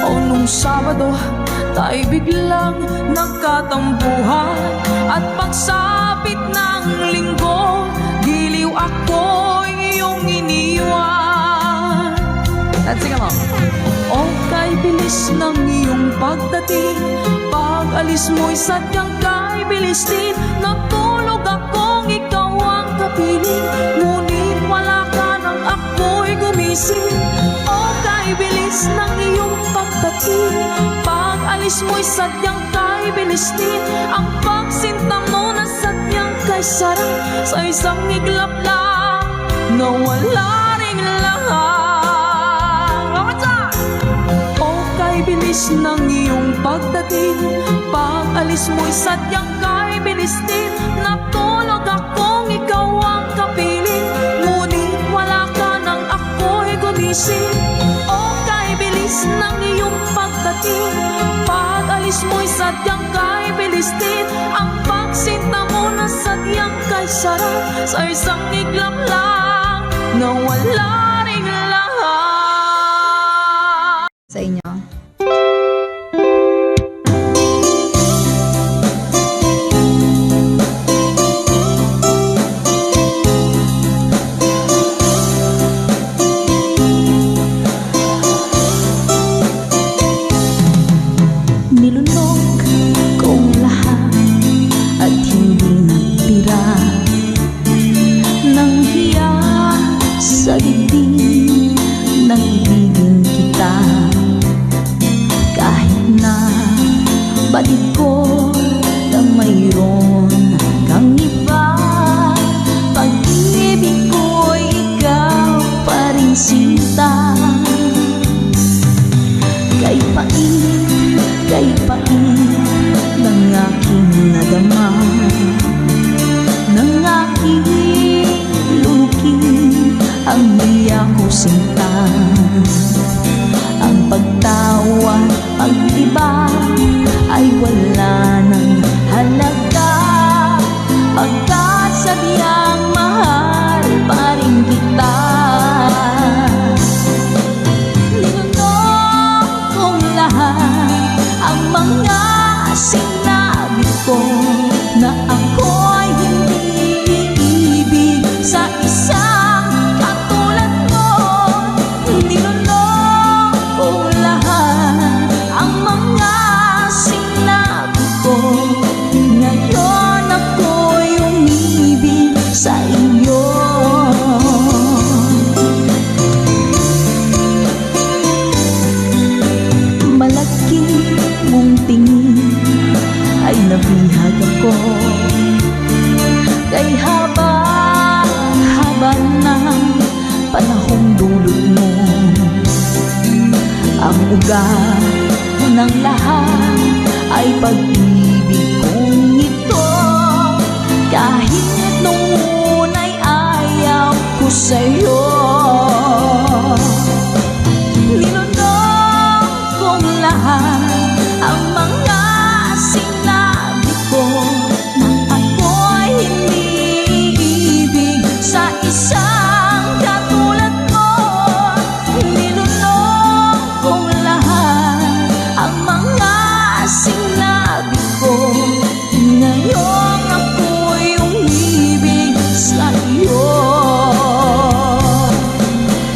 O nung Sabado, tayo biglang nagkatampuhan. At pagsapit ng Linggo, giliw ako iyong iniwan. Let's sing along. O kay bilis ng iyong pagdating, pag-alis mo'y sadyang kay bilis din. Natulog akong ikaw ang kapiling, ngunit wala ka nang ako'y gumising. O kay bilis ng iyong pagdating, pag-alis mo'y sadyang kay bilis din. Ang pagsinta mo na sadyang kay sarap, sa isang iglap lang nawala ring lahat. Bilis ng iyong pagdating, pag-alis mo'y sadyang kay bilis din. Natulog akong ikaw ang kapiling, ngunit wala ka nang ako'y gumising. O kay bilis ng iyong pagdating, pag-alis mo'y sadyang kay bilis din. Ang pagsinta mo na sadyang kay sarap, sa isang iglap lang nawala ring lahat. Sa inyo. Nilunok ay wala ng halaga, pagkat sadyang mahal pa rin kita. Ninunong kong lahat ang mga sinabi ko, na ako'y hindi iibig sa isang katulad mo. Ninunong kong lahat ang mga sinabi ko, ngayon ako'y umibig sa iyo. Malaki mong tingin ay nabihag ako, kay haba ng panahong dulot mo. Ang ugat ng lahat ay pag-ibig kong ito, kahit nung una'y ayaw ko sa'yo. Ninunong kong lahat ang mga sinabi ko, na ako'y hindi iibig sa isang katulad mo. Ninunong kong lahat ang mga sinabi ko, ngayon ako'y umibig sa iyo.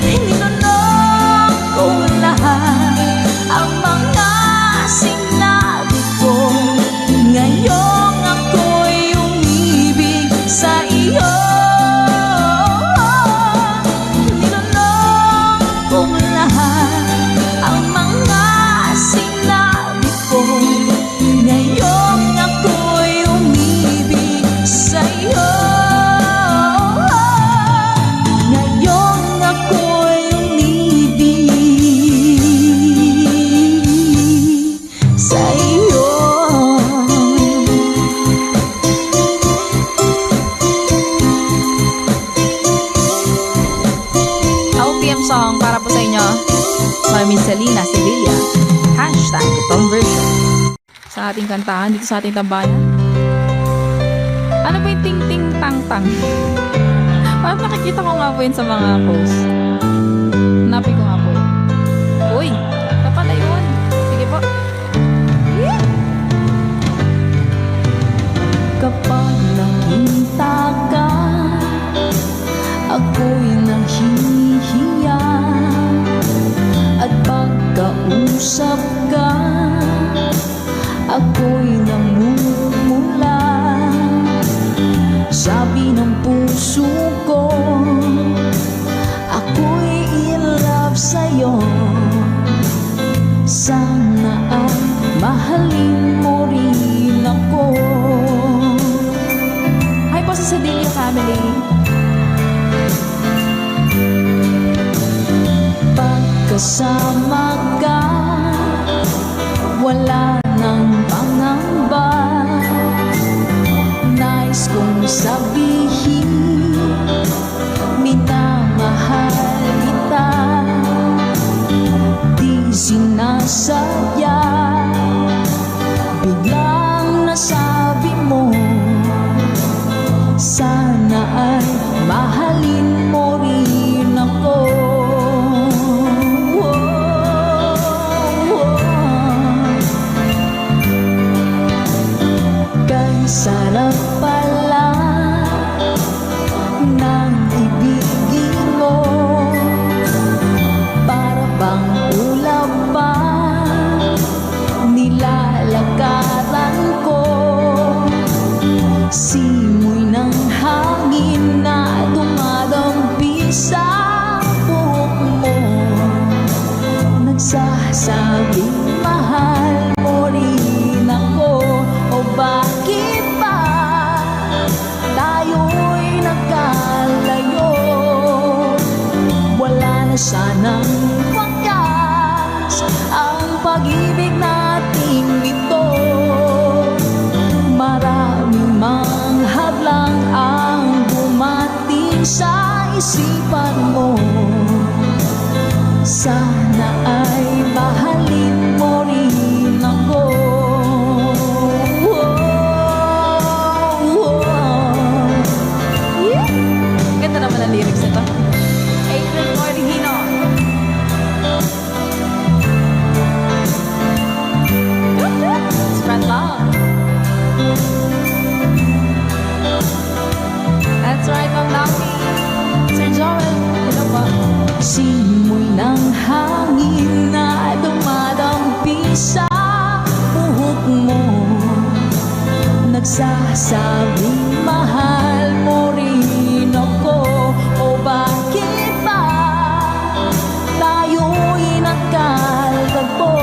Ninunong kong lahat ang mga sinabi ko, ngayon ako'y umibig sa iyo. Ninunong kong lahat ang mga sinabi ko, ngayon ako'y umibig sa iyo. Ngayon ako'y umibig sa iyo. OPM song para po sa inyo, Mami Selena Sevilla. Hashtag itong version. Sa ating kantahan dito sa ating tambayan. Ano po yung ting-ting-tang-tang? Parang nakikita ko nga po yun sa mga posts. Hanapin ko nga po yun. Uy, kapala yun. Sige po. Kapag nakita ka, ako'y nahihiya, at pagkausap ka, ako'y namumula. Sabi ng puso ko, ako'y in love sa'yo. Sana ay mahalin mo rin ako. Hi po sa Sedilio family. Pagkasama ka, wala nang pangamba. Nais kong sabihin, minamahal kita. Di sinasadya, biglang nasabi mo, sana ay mahalin mo rin ako. Kay sarap pala ng ibigin mo, para bang ulap pa nagsasabing mahal mo rin ako. O bakit ba tayo'y nagkalagpo?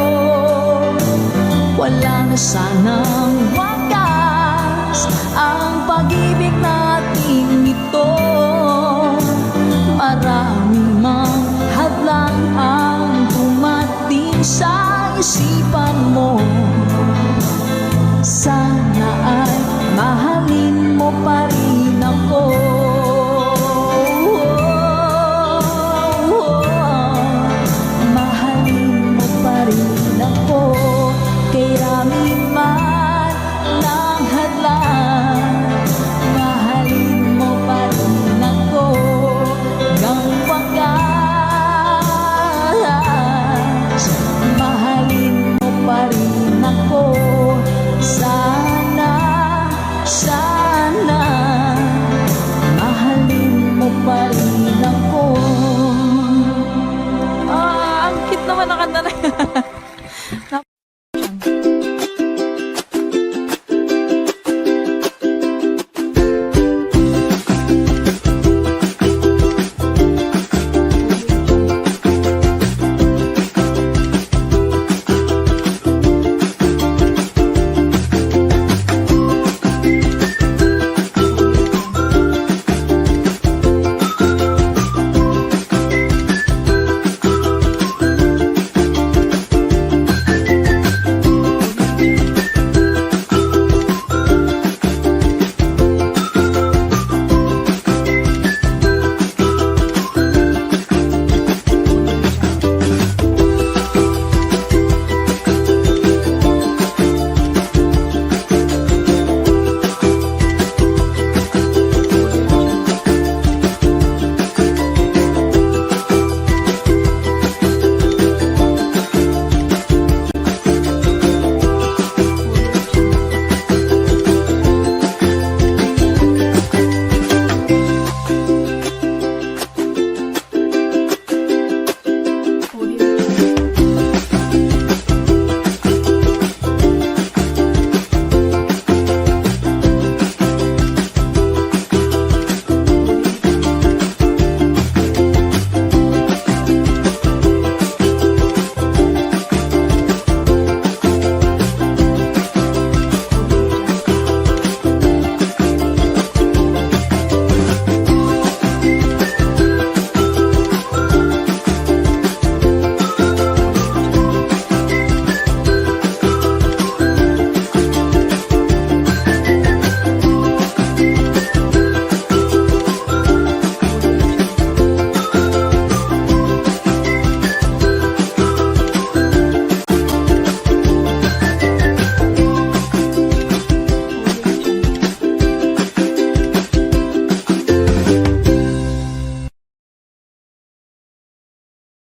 Wala na sanang wakas ang pag-ibig nating ito. Marami